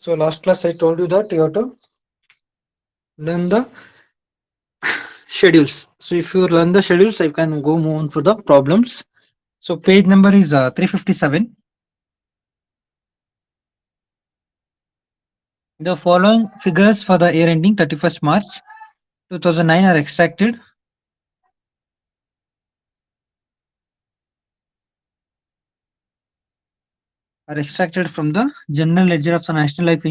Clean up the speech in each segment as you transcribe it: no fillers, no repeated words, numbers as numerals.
So last class I told you that you have to learn the schedules. So if you learn the schedules, I can go move on for the problems. So page number is 357. The following figures for the year ending 31st March 2009 are extracted from the General Ledger of the National Life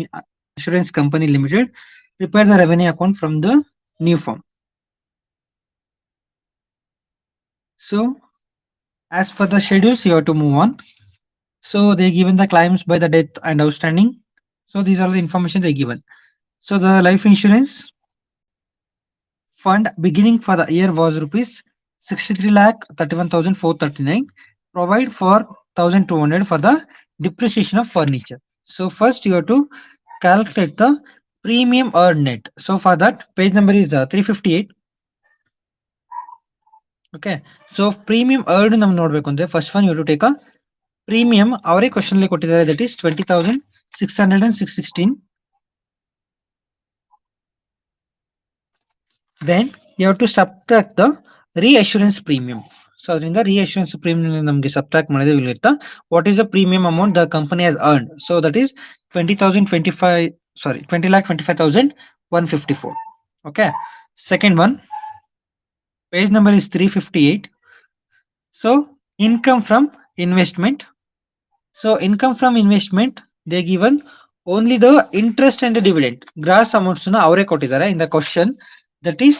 Insurance Company Limited. Prepare the revenue account from the new form. So as per the schedules, you have to move on. So they given the claims by the death and outstanding. So these are the information they given. So the life insurance fund beginning for the year was rupees 63 lakh 31,439. Provide for 1,200 for the depreciation of furniture. So first you have to calculate the premium earned net. So for that page number is 358. Okay. So premium earned ನಾವು ನೋಡ್ಬೇಕು ಅಂದ್ರೆ first one you have to take a premium ಅವರೇ question ಅಲ್ಲಿ ಕೊಟ್ಟಿದ್ದಾರೆ that is 20,616. Then you have to subtract the reassurance premium. So ಅದರಿಂದ reassurance premium ನಮಗೆ subtract ಮಾಡಿದ್ರೆ ಇಲ್ಲಿರುತ್ತಾ what is the premium amount the company has earned. So that is 20,25,154. Okay. Second one, page number is 358. So income from investment. So income from investment they given only the interest and the dividend. Gross amounts na ಅವರೇ ಕೊಟ್ಟಿದ್ದಾರೆ in the question, that is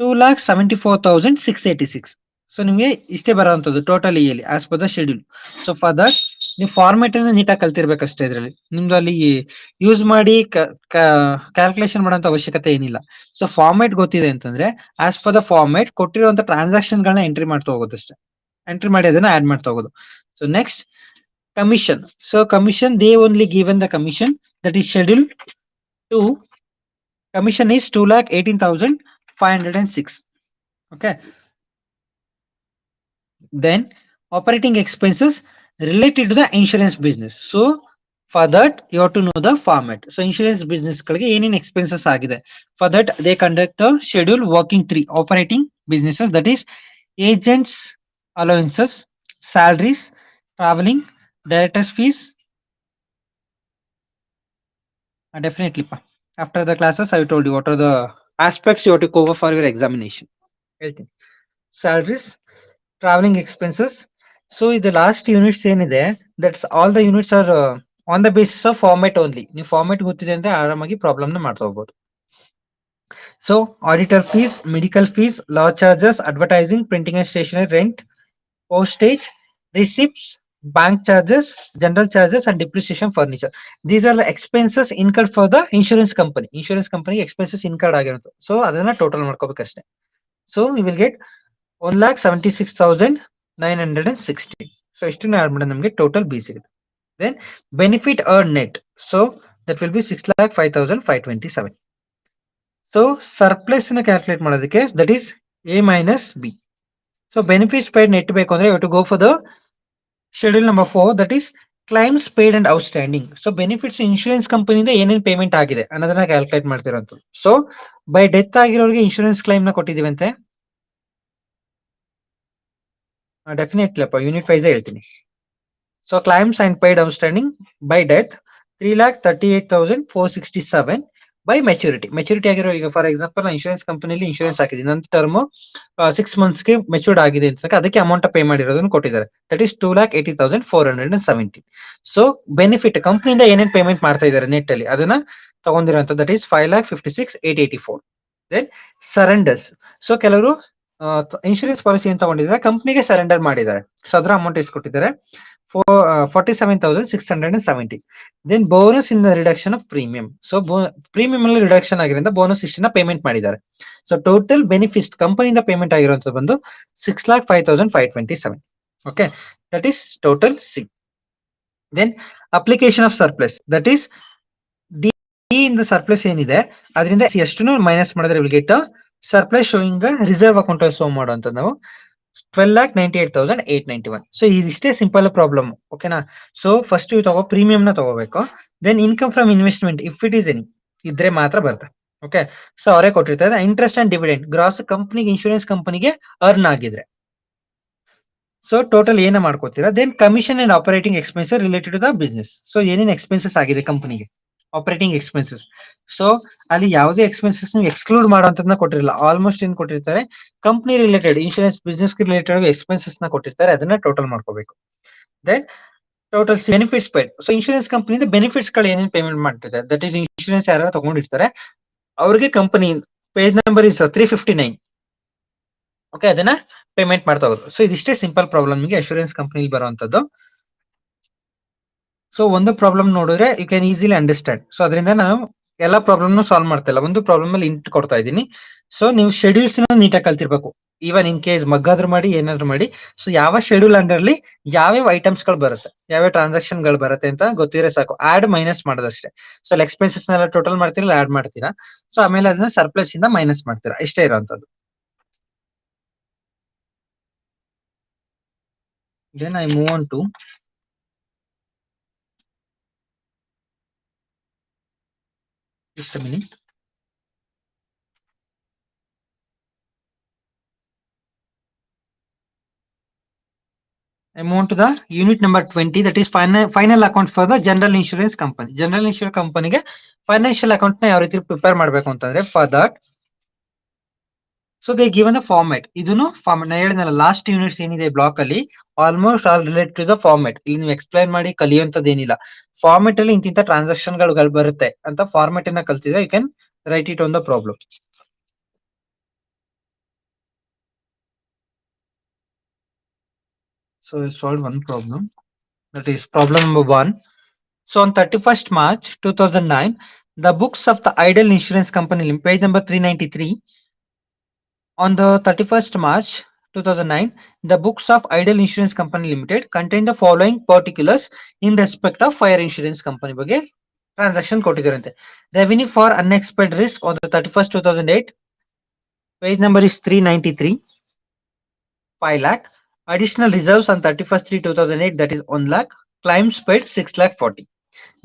2,74,686. So ನಿಮಗೆ ಇಷ್ಟೇ ಬರೋಂಥದ್ದು total ಇಯಲ್ಲಿ as per the schedule. So for that ನೀವು format ಅನ್ನು ನೀಟಾಗಿ ಕಲ್ತಿರ್ಬೇಕಷ್ಟೇ. ಇದರಲ್ಲಿ ನಿಮ್ದು ಅಲ್ಲಿ ಯೂಸ್ ಮಾಡಿ ಕ್ಯಾಲ್ಕುಲೇಷನ್ ಮಾಡೋಂಥ ಅವಶ್ಯಕತೆ ಏನಿಲ್ಲ. ಸೊ ಫಾರ್ಮೆಟ್ ಗೊತ್ತಿದೆ ಅಂತಂದ್ರೆ ಆಸ್ ಪರ್ ದ ಫಾರ್ಮೆಟ್ ಕೊಟ್ಟಿರುವಂತ ಟ್ರಾನ್ಸಾಕ್ಷನ್ ಗಳನ್ನ ಎಂಟ್ರಿ ಮಾಡ್ತಾ ಹೋಗೋದಷ್ಟೇ. ಎಂಟ್ರಿ ಮಾಡಿ ಅದನ್ನ ಆಡ್ ಮಾಡ್ತಾ ಹೋಗೋದು. So next commission. So commission they only given the commission that is schedule 2. Commission is 2,18,506. Okay. Then operating expenses related to the insurance business. So for that you have to know the format. So insurance business ಗಳಿಗೆ ಏನೇನು expenses ಆಗಿದೆ. For that they conduct the schedule working 3 operating businesses, that is agents allowances, salaries, traveling, directors fees. Definitely pa. After the classes I told you what are the aspects you have to cover for your examination. Salaries, traveling expenses. So the last units ಏನಿದೆ that's all the units are on the basis of format only. ನೀವು format ಗೊತ್ತಿದೆ ಅಂದ್ರೆ ಆರಾಮಾಗಿ problem ನ ಮಾಡ್ತಾ ಹೋಗ್ಬೋದು. So auditor fees, medical fees, law charges, advertising, printing and stationery, rent, postage, receipts, bank charges, general charges and depreciation furniture. These are the expenses incurred for the insurance company. Insurance company expenses incurred ಆಗಿರುತ್ತೆ. So ಅದನ್ನ total ಮಾಡ್ಕೋಬೇಕಷ್ಟೇ. So we will get 1,76,960. So ಇಷ್ಟನ್ನ add ಮಾಡಿದ್ರೆ ನಮಗೆ total B ಸಿಗುತ್ತೆ. Then benefit earned net. So that will be 6,05,527. So surplus ಅನ್ನ calculate ಮಾಡೋದಕ್ಕೆ that is A minus B. So benefits paid net ಬೇಕು ಅಂದ್ರೆ you have to go for the schedule number 4, that is claims paid and outstanding. So benefits insurance ಕಂಪನಿಯಿಂದ ಏನೇನು payment ಆಗಿದೆ ಅನ್ನೋದನ್ನ calculate ಮಾಡ್ತಿರೋದು. So by death ಆಗಿರೋರಿಗೆ insurance claim ನ ಕೊಟ್ಟಿದೀವಂತೆ. ಡೆಫಿನೆಟ್ಲಿ ಅಪ್ಪ ಯೂನಿಟ್ ವೈಸ್ ಹೇಳ್ತೀನಿ. So claims and paid outstanding by death 3,38,467 by maturity. Maturity ಆಗಿರೋ ಈಗ ಫಾರ್ ಎಕ್ಸಾಂಪಲ್ ಇನ್ಶೂರೆನ್ಸ್ ಕಂಪನಿಲಿ ಇನ್ಶೂರೆನ್ಸ್ ಹಾಕಿದ್ದೀನಿ, ನನ್ನ ಟರ್ಮ್ 6 ಮಂತ್ಸ್ಗೆ ಮೆಚೂರ್ಡ್ ಆಗಿದೆ ಅಂತ ಅದಕ್ಕೆ ಅಮೌಂಟ್ ಪೇ ಮಾಡಿರೋದನ್ನು ಕೊಟ್ಟಿದ್ದಾರೆ. That is 2,80,470. ಸೊ ಬೆನಿಫಿಟ್ ಕಂಪನಿಯಿಂದ ಏನೇನು ಪೇಮೆಂಟ್ ಮಾಡ್ತಾ ಇದ್ದಾರೆ ನೆಟ್ ಅಲ್ಲಿ ಅದನ್ನ ತಗೊಂಡಿರೋಂಥ that is 5,56,884. Then surrenders. So ಕೆಲವರು ಇನ್ಶೂರೆನ್ಸ್ ಪಾಲಿಸಿ ಅಂತ ತಗೊಂಡಿದ್ದಾರೆ, ಕಂಪ್ನಿಗೆ ಸರೆಂಡರ್ ಮಾಡಿದ್ದಾರೆ. ಸೊ ಅದರ ಅಮೌಂಟ್ ಎಷ್ಟು ಕೊಟ್ಟಿದ್ದಾರೆ 47,670. Then bonus in the reduction of premium. So premium ಅಲ್ಲಿ ರಿಡಕ್ಷನ್ ಆಗಿರೋದ್ರಿಂದ ಬೋನಸ್ ಇಷ್ಟನ್ನ ಪೇಮೆಂಟ್ ಮಾಡಿದ್ದಾರೆ. ಸೊ ಟೋಟಲ್ ಬೆನಿಫಿಟ್ ಕಂಪನಿಯಿಂದ ಪೇಮೆಂಟ್ ಆಗಿರುವಂತದ್ದು ಬಂದು 6,05,527. Okay, that is total C. Then application of surplus, that is D in the surplus ಏನಿದೆ ಅದರಿಂದ ಎಷ್ಟು ಮೈನಸ್ ಮಾಡಿದ್ರೆ will get surplus showing reserve account ಅಲ್ಲಿ ಶೋ ಮಾಡುವಂತ ನಾವು. 12,98,891. ಸೊ ಇದಿಷ್ಟೇ ಸಿಂಪಲ್ ಪ್ರಾಬ್ಲಮ್. ಓಕೆನಾ? ಸೊ ಫಸ್ಟ್ ಇವು ತಗೋ ಪ್ರೀಮಿಯಂ ನ ತಗೋಬೇಕು. Then income from investment if it is any ಇದ್ರೆ ಮಾತ್ರ ಬರುತ್ತೆ. ಓಕೆ, ಸೊ ಅವರೇ ಕೊಟ್ಟಿರ್ತಾರೆ. ಇಂಟ್ರೆಸ್ಟ್ ಅಂಡ್ ಡಿವಿಡೆಂಡ್ ಗ್ರಾಸ್ ಕಂಪನಿಗೆ, ಇನ್ಶೂರೆನ್ಸ್ ಕಂಪನಿಗೆ ಅರ್ನ್ ಆಗಿದ್ರೆ. ಸೊ ಟೋಟಲ್ ಏನ ಮಾಡ್ಕೋತೀರಾ. Then commission and operating expenses related to the business. So ಏನೇನು ಎಕ್ಸ್ಪೆನ್ಸಸ್ ಆಗಿದೆ ಕಂಪನಿಗೆ, ಆಪರೇಟಿಂಗ್ ಎಕ್ಸ್ಪೆನ್ಸಸ್. ಸೊ ಅಲ್ಲಿ ಯಾವುದೇ ಎಕ್ಸ್ಪೆನ್ಸಸ್ ನೀವು ಎಕ್ಸ್ಕ್ಲೂಡ್ ಮಾಡುವಂತದನ್ನ ಕೊಟ್ಟಿರಲ್ಲ. ಆಲ್ಮೋಸ್ಟ್ ಏನ್ ಕೊಟ್ಟಿರ್ತಾರೆ, company related insurance business related expenses ನ ಕೊಟ್ಟಿರ್ತಾರೆ, ಅದನ್ನ ಟೋಟಲ್ ಮಾಡ್ಕೋಬೇಕು. Then total benefits paid. So insurance ಕಂಪನಿಯಿಂದ ಬೆನಿಫಿಟ್ಸ್ ಗಳು ಏನೇನು ಪೇಮೆಂಟ್ ಮಾಡ್ತಿರ್ತಾರೆ, ದಟ್ ಈಸ್ ಇನ್ಶೂರೆನ್ಸ್ ಯಾರು ತಗೊಂಡಿರ್ತಾರೆ ಅವ್ರಿಗೆ company page number is 359. Okay, ಅದನ್ನ ಪೇಮೆಂಟ್ ಮಾಡ್ತಾ ಹೋಗೋದು. ಸೊ ಇದಿಷ್ಟೇ ಸಿಂಪಲ್ ಪ್ರಾಬ್ಲಮ್ ನಿಮಗೆ ಅಶೂರೆನ್ಸ್ ಕಂಪನಿಲಿ ಬರುವಂತದ್ದು. ಸೊ ಒಂದು ಪ್ರಾಬ್ಲಮ್ ನೋಡಿದ್ರೆ you can easily understand. So ಅದರಿಂದ ನಾನು ಎಲ್ಲಾ ಪ್ರಾಬ್ಲಮ್ ಸಾಲ್ವ್ ಮಾಡ್ತಾ ಇಲ್ಲ, ಒಂದು ಪ್ರಾಬ್ಲಮ್ ಅಲ್ಲಿ ಇಂಟ್ ಕೊಡ್ತಾ ಇದ್ದೀನಿ. ಸೊ ನೀವು ಶೆಡ್ಯೂಲ್ಸ್ ನೀಟಾಗಿ ಕಲ್ತಿರ್ಬೇಕು. ಈವನ್ ಇನ್ ಕೇಸ್ ಮಗ್ಗಾದ್ರು ಮಾಡಿ ಏನಾದ್ರು ಮಾಡಿ, ಸೊ ಯಾವ ಶೆಡ್ಯೂಲ್ ಅಂಡರ್ಲಿ ಯಾವ್ಯಾವ ಐಟಮ್ಸ್ ಗಳು ಬರುತ್ತೆ, ಯಾವ್ಯಾವ ಟ್ರಾನ್ಸಾಕ್ಷನ್ ಗಳು ಬರುತ್ತೆ ಅಂತ ಗೊತ್ತಿದ್ರೆ ಸಾಕು. ಆಡ್ ಮೈನಸ್ ಮಾಡೋದಷ್ಟೇ. ಸೊ ಎಕ್ಸ್ಪೆನ್ಸಸ್ ನೆಲ್ಲ ಟೋಟಲ್ ಮಾಡ್ತೀರಾ, ಆಡ್ ಮಾಡ್ತೀರಾ. ಸೊ ಆಮೇಲೆ ಅದನ್ನ ಸರ್ಪ್ಲಸ್ ಇಂದ ಮೈನಸ್ ಮಾಡ್ತೀರಾ. ಇಷ್ಟೇ ಇರೋಂಥದ್ದು. Then I move on to just a minute. I move on to the unit number 20, that is final account for the general insurance company. General insurance company ಗೆ financial account ನ ಯಾವ ರೀತಿ prepare ಮಾಡಬೇಕು ಅಂತಂದ್ರೆ, for that so they given the format. ಇದನ್ನು ನಾ ಹೇಳಿದ್ನಲ್ಲ last units ಏನಿದೆ ಬ್ಲಾಕ್ ಅಲ್ಲಿ, almost all related to the format. ಇಲ್ಲಿ ನೀವು ಎಕ್ಸ್ಪ್ಲೈನ್ ಮಾಡಿ ಕಲಿಯುವಂತದ್ದು ಏನಿಲ್ಲ. ಫಾರ್ಮ್ಯಾಟ್ ಅಲ್ಲಿ ಇಂತಿಂತ ಟ್ರಾನ್ಸಾಕ್ಷನ್ ಗಳು ಬರುತ್ತೆ ಅಂತ ಫಾರ್ಮ್ಯಾಟ್ ಅನ್ನ ಕಲ್ತಿದ್ರೆ you can write it on the problem. So I solved one problem, that is problem number 1. So on 31st March 2009, the books of the Ideal Insurance Company, page number 393. On the 31st March 2009, the books of Ideal Insurance Company Limited contain the following particulars in respect of fire insurance company ಬಗ್ಗೆ transaction ಕೊಟ್ಟಿದ್ದಾರಂತೆ. Revenue for unexpected risk on the 31st 2008, page number is 393, 5 lakh. Additional reserves on 31st 3 2008, that is 1 lakh. Claims paid 6 lakh 40.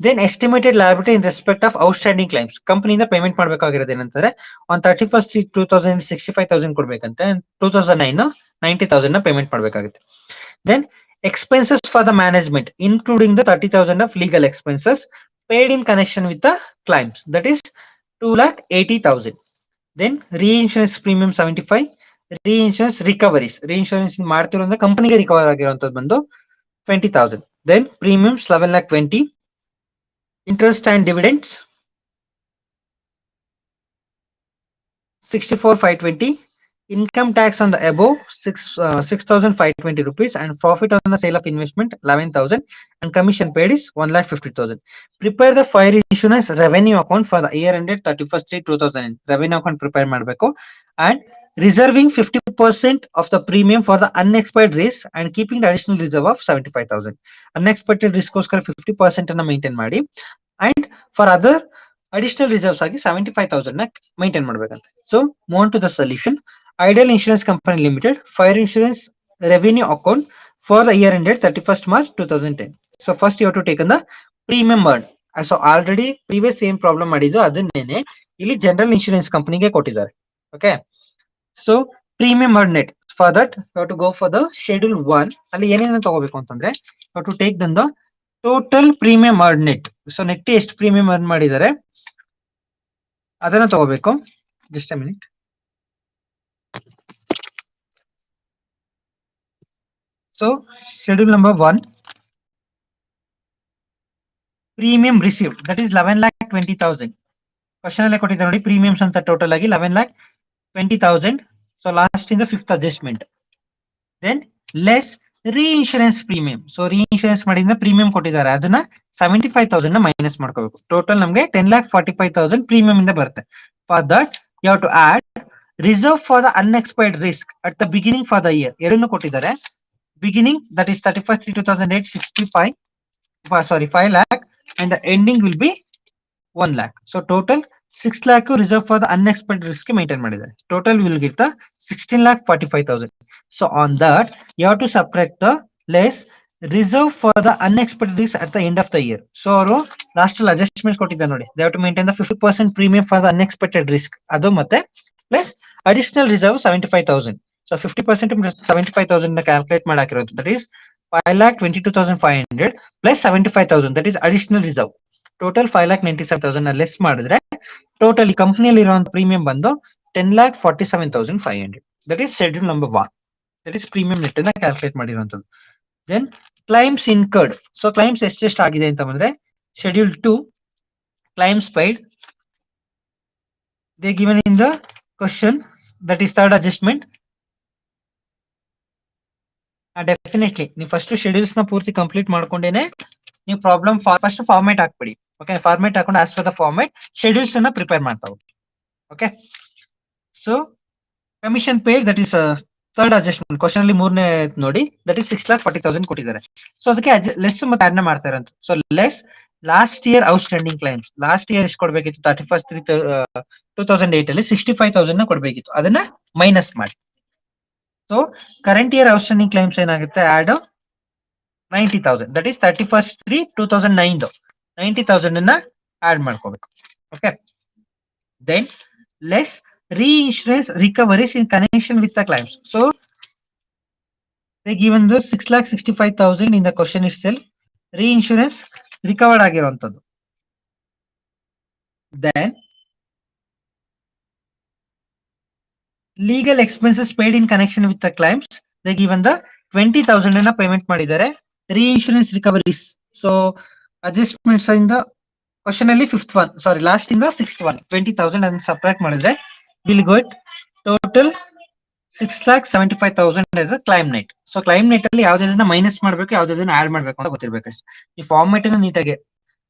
Then estimated liability in respect of outstanding claims. ಕಂಪನಿಯಿಂದ payment ಮಾಡಬೇಕಾಗಿರೋದು ಏನಂತಾರೆ, on 31st 2000 65,000 ಕೊಡ್ಬೇಕಂತೆ, 2009 90,000 ನ payment ಮಾಡಬೇಕಾಗುತ್ತೆ. Then expenses for the management including the 30,000 of legal expenses paid in connection with the claims, that is 2,80,000. Then reinsurance premium 75. reinsurance recoveries, reinsurance ಮಾಡ್ತಿರೋದ್ರಿಂದ ಕಂಪನಿಗೆ recover ಆಗಿರುವಂತದ್ದು ಬಂದು 20,000. Then premiums 11,20,000. Interest and dividends 64,520. Income tax on the above 6,520 rupees, and profit on the sale of investment 11,000, and commission paid is 1,50,000. Prepare the fire insurance revenue account for the year ended 31st 3 2000. Revenue account prepare ಮಾಡಬೇಕು. And reserving 50% of the premium for the unexpected risk and keeping the additional reserve of 75,000. Unexpected risk ಗೋಸ್ಕರ 50% ಅನ್ನ maintain ಮಾಡಿ, and for other additional reserves ಆಗಿ 75,000 ನ maintain ಮಾಡಬೇಕಂತ. So move on to the solution. Ideal Insurance Company Limited fire insurance revenue account for the year ended 31st March 2010. So first you have to take on the premium earned. So already previous same problem ಮಾಡಿದ್ದು ಅದನ್ನೇನೆ ಇಲ್ಲಿ general insurance ಕಂಪನಿಗೆ ಕೊಟ್ಟಿದ್ದಾರೆ. Okay, so premium earned net, for that you have to go for the schedule 1. ಅಲ್ಲಿ ಏನೇನು ತಗೋಬೇಕು ಅಂತಂದ್ರೆ, you have to take then the total premium earned net. So net ಎಷ್ಟು premium earn ಮಾಡಿದ್ದಾರೆ ಅದನ್ನ ತಗೋಬೇಕು. Just a minute. So schedule number 1, premium received, that is 11,20,000. Question ಅಲ್ಲೇ ಕೊಟ್ಟಿದ್ದಾರೆ ನೋಡಿ, ಪ್ರೀಮಿಯಮ್ಸ್ ಅಂತ ಟೋಟಲ್ ಆಗಿ 11,20,000. ಸೊ ಲಾಸ್ಟ್ ಇಂದ fifth adjustment. Then less reinsurance premium. So reinsurance ಮಾಡಿದ ಪ್ರೀಮಿಯಂ ಕೊಟ್ಟಿದ್ದಾರೆ, ಅದನ್ನ 75,000 ನ ಮೈನಸ್ ಮಾಡ್ಕೋಬೇಕು. ಟೋಟಲ್ ನಮಗೆ 10,45,000 ಪ್ರೀಮಿಯಂ ಇಂದ ಬರುತ್ತೆ. For that you have to add reserve for the unexpired risk at the beginning for the year. ಎರಡನ್ನು ಕೊಟ್ಟಿದ್ದಾರೆ. Beginning, that is 31st 3 2008 5 lakh, and the ending will be 1 lakh. So total 6 lakh reserve for the unexpected risk maintain ಮಾಡಿದ್ದಾರೆ. Total will get the 16,45,000. So on that you have to separate the less reserve for the unexpected risk at the end of the year. So ಅವರು last ಅಲ್ಲಿ adjustment ಕೊಟ್ಟಿದ್ದಾರೆ ನೋಡಿ, they have to maintain the 50% premium for the unexpected risk, ಅದು ಮತ್ತೆ plus additional reserve 75,000. So 50% 75,000 calculate ಮಾಡಾಕಿರೋದು, that is 5,22,500 plus 75,000, that is additional reserve. Total 5,97,000 less ಮಾಡಿದ್ರೆ total ಈ ಕಂಪನಿಯಲ್ಲಿ ಇರುವಂತ ಪ್ರೀಮಿಯಂ ಬಂದು 10,47,500. That is schedule number 1. That is premium net ಅನ್ನ calculate ಮಾಡಿರುವಂತದ್ದು. Then claims incurred. So claims ಎಷ್ಟೆಷ್ಟು ಆಗಿದೆ ಅಂತ ಬಂದ್ರೆ schedule 2 claims paid they given in the question, that is third adjustment. Definitely ನೀವು ಫಸ್ಟ್ ಶೆಡ್ಯೂಲ್ಸ್ ನ ಪೂರ್ತಿ ಕಂಪ್ಲೀಟ್ ಮಾಡ್ಕೊಂಡೇನೆ ನೀವು ಪ್ರಾಬ್ಲಮ್ ಫಸ್ಟ್ ಫಾರ್ಮೇಟ್ ಹಾಕ್ಬಿಡಿ. ಓಕೆ, ಫಾರ್ಮೇಟ್ ಹಾಕೊಂಡು as per the format schedules ಅನ್ನ ಪ್ರಿಪೇರ್ ಮಾಡ್ತಾ ಹೋಗಿ. Okay, so commission paid, that is third adjustment question ಅಲ್ಲಿ ಮೂರನೇ ನೋಡಿ, ದಟ್ ಈಸ್ 6,40,000 ಕೊಟ್ಟಿದ್ದಾರೆ. ಸೊ ಅದಕ್ಕೆ ಲೆಸ್ ಮತ್ತೆ ಆಡ್ ಮಾಡ್ತಾ ಇರೋದು. So less last year outstanding claims. Last year ಎಷ್ಟು ಕೊಡ್ಬೇಕಿತ್ತು? 31st 2008 ಅಲ್ಲಿ 65,000 ಕೊಡ್ಬೇಕಿತ್ತು, ಅದನ್ನ ಮೈನಸ್ ಮಾಡಿ. So current year outstanding claims ಏನಾಗುತ್ತೆ? ಆಡ್ 90,000, ದಟ್ ಈಸ್ 31st 3 2009 90,000 ಅನ್ನ ಆಡ್ ಮಾಡ್ಕೋಬೇಕು. Okay, then less reinsurance recoveries in connection with the claims. So they given the 6,65,000 in the question itself. Reinsurance recovered ಆಗಿರುವಂತದ್ದು. Then legal expenses paid in connection with the claims. They given the 20,000 ಅನ್ನ payment ಮಾಡಿದ್ದಾರೆ. Reinsurance recoveries. So adjustments in the question ಅಲ್ಲಿ 5th one, sorry last in the 6th one 20,000 ಅನ್ನು subtract ಮಾಡಿದ್ರೆ will go total 6,75,000 as a claim net. So claim net ಅಲ್ಲಿ ಯಾವ್ದಾದನ್ನ minus ಮಾಡ್ಬೇಕು, ಯಾವ್ದಾದನ್ನ add ಮಾಡ್ಬೇಕು ಅಂತ ಗೊತ್ತಿರ್ಬೇಕಷ್ಟೇ. ಈ ಫಾರ್ಮೆಟ್ ಅನ್ನ ನೀಟಾಗಿ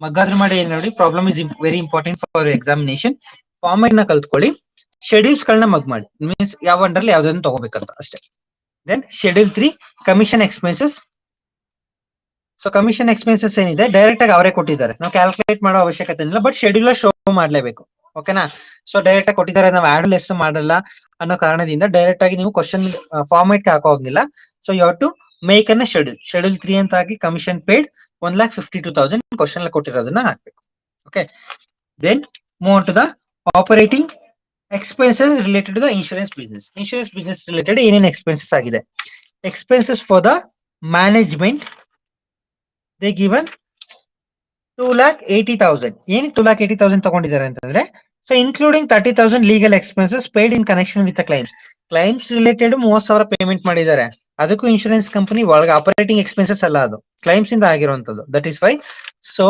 ಮಗ್ಗಾದ್ರೂ ಮಾಡಿ ಏನ್ ನೋಡಿ, problem is very important for examination. Format ನ ಕಲ್ತ್ಕೊಳ್ಳಿ, ಶೆಡ್ಯೂಲ್ಸ್ ಗಳನ್ನ ಮಗ್ ಮಾಡಿ, ಮೀನ್ಸ್ ಯಾವ ಅಂಡರ್ಲಿ ಯಾವ್ದನ್ನ ತಗೋಬೇಕಂತ ಅಷ್ಟೇ. Then schedule 3 commission expenses. So commission expenses ಏನಿದೆ ಡೈರೆಕ್ಟ್ ಆಗಿ ಅವರೇ ಕೊಟ್ಟಿದ್ದಾರೆ, ನಾವು ಕ್ಯಾಲ್ಕುಲೇಟ್ ಮಾಡೋ ಅವಶ್ಯಕತೆ ಇಲ್ಲ, ಬಟ್ ಶೆಡ್ಯೂಲ್ ಶೋ ಮಾಡ್ಲೇಬೇಕು. ಓಕೆನಾ? ಸೊ ಡೈರೆಕ್ಟ್ ಆಗಿ ಕೊಟ್ಟಿದ್ದಾರೆ, ನಾವು ಆಡ್ ಲೆಸ್ ಮಾಡಲ್ಲ ಅನ್ನೋ ಕಾರಣದಿಂದ ಡೈರೆಕ್ಟ್ ಆಗಿ ನೀವು ಕ್ವಶನ್ ಫಾರ್ಮೆಟ್ ಹಾಕೋ ಹೋಗಿಲ್ಲ. So you have to make an schedule 3 ಅಂತ ಆಗಿ ಕಮಿಷನ್ ಪೇಡ್ 1,52,000 ಕ್ವಶನ್ ಕೊಟ್ಟಿರೋದನ್ನ ಹಾಕ್ಬೇಕು. Okay, then move on to the operating expenses related to the insurance business. Insurance business related ಏನೇನು ಎಕ್ಸ್ಪೆನ್ಸಸ್ ಆಗಿದೆ? Expenses for the management they given 2,80,000. ಏನಕ್ಕೆ 2,80,000 ತಗೊಂಡಿದ್ದಾರೆ ಅಂತಂದ್ರೆ, so including 30,000 legal expenses paid in connection with claims. Claims related 30,000 payment ಮಾಡಿದ್ದಾರೆ, ಅದಕ್ಕೂ insurance company ಒಳಗೆ operating expenses ಅಲ್ಲ, ಅದು ಕ್ಲೈಮ್ಸ್ ಇಂದ ಆಗಿರುವಂತದ್ದು. ದಟ್ ಈಸ್ ವೈ ಸೊ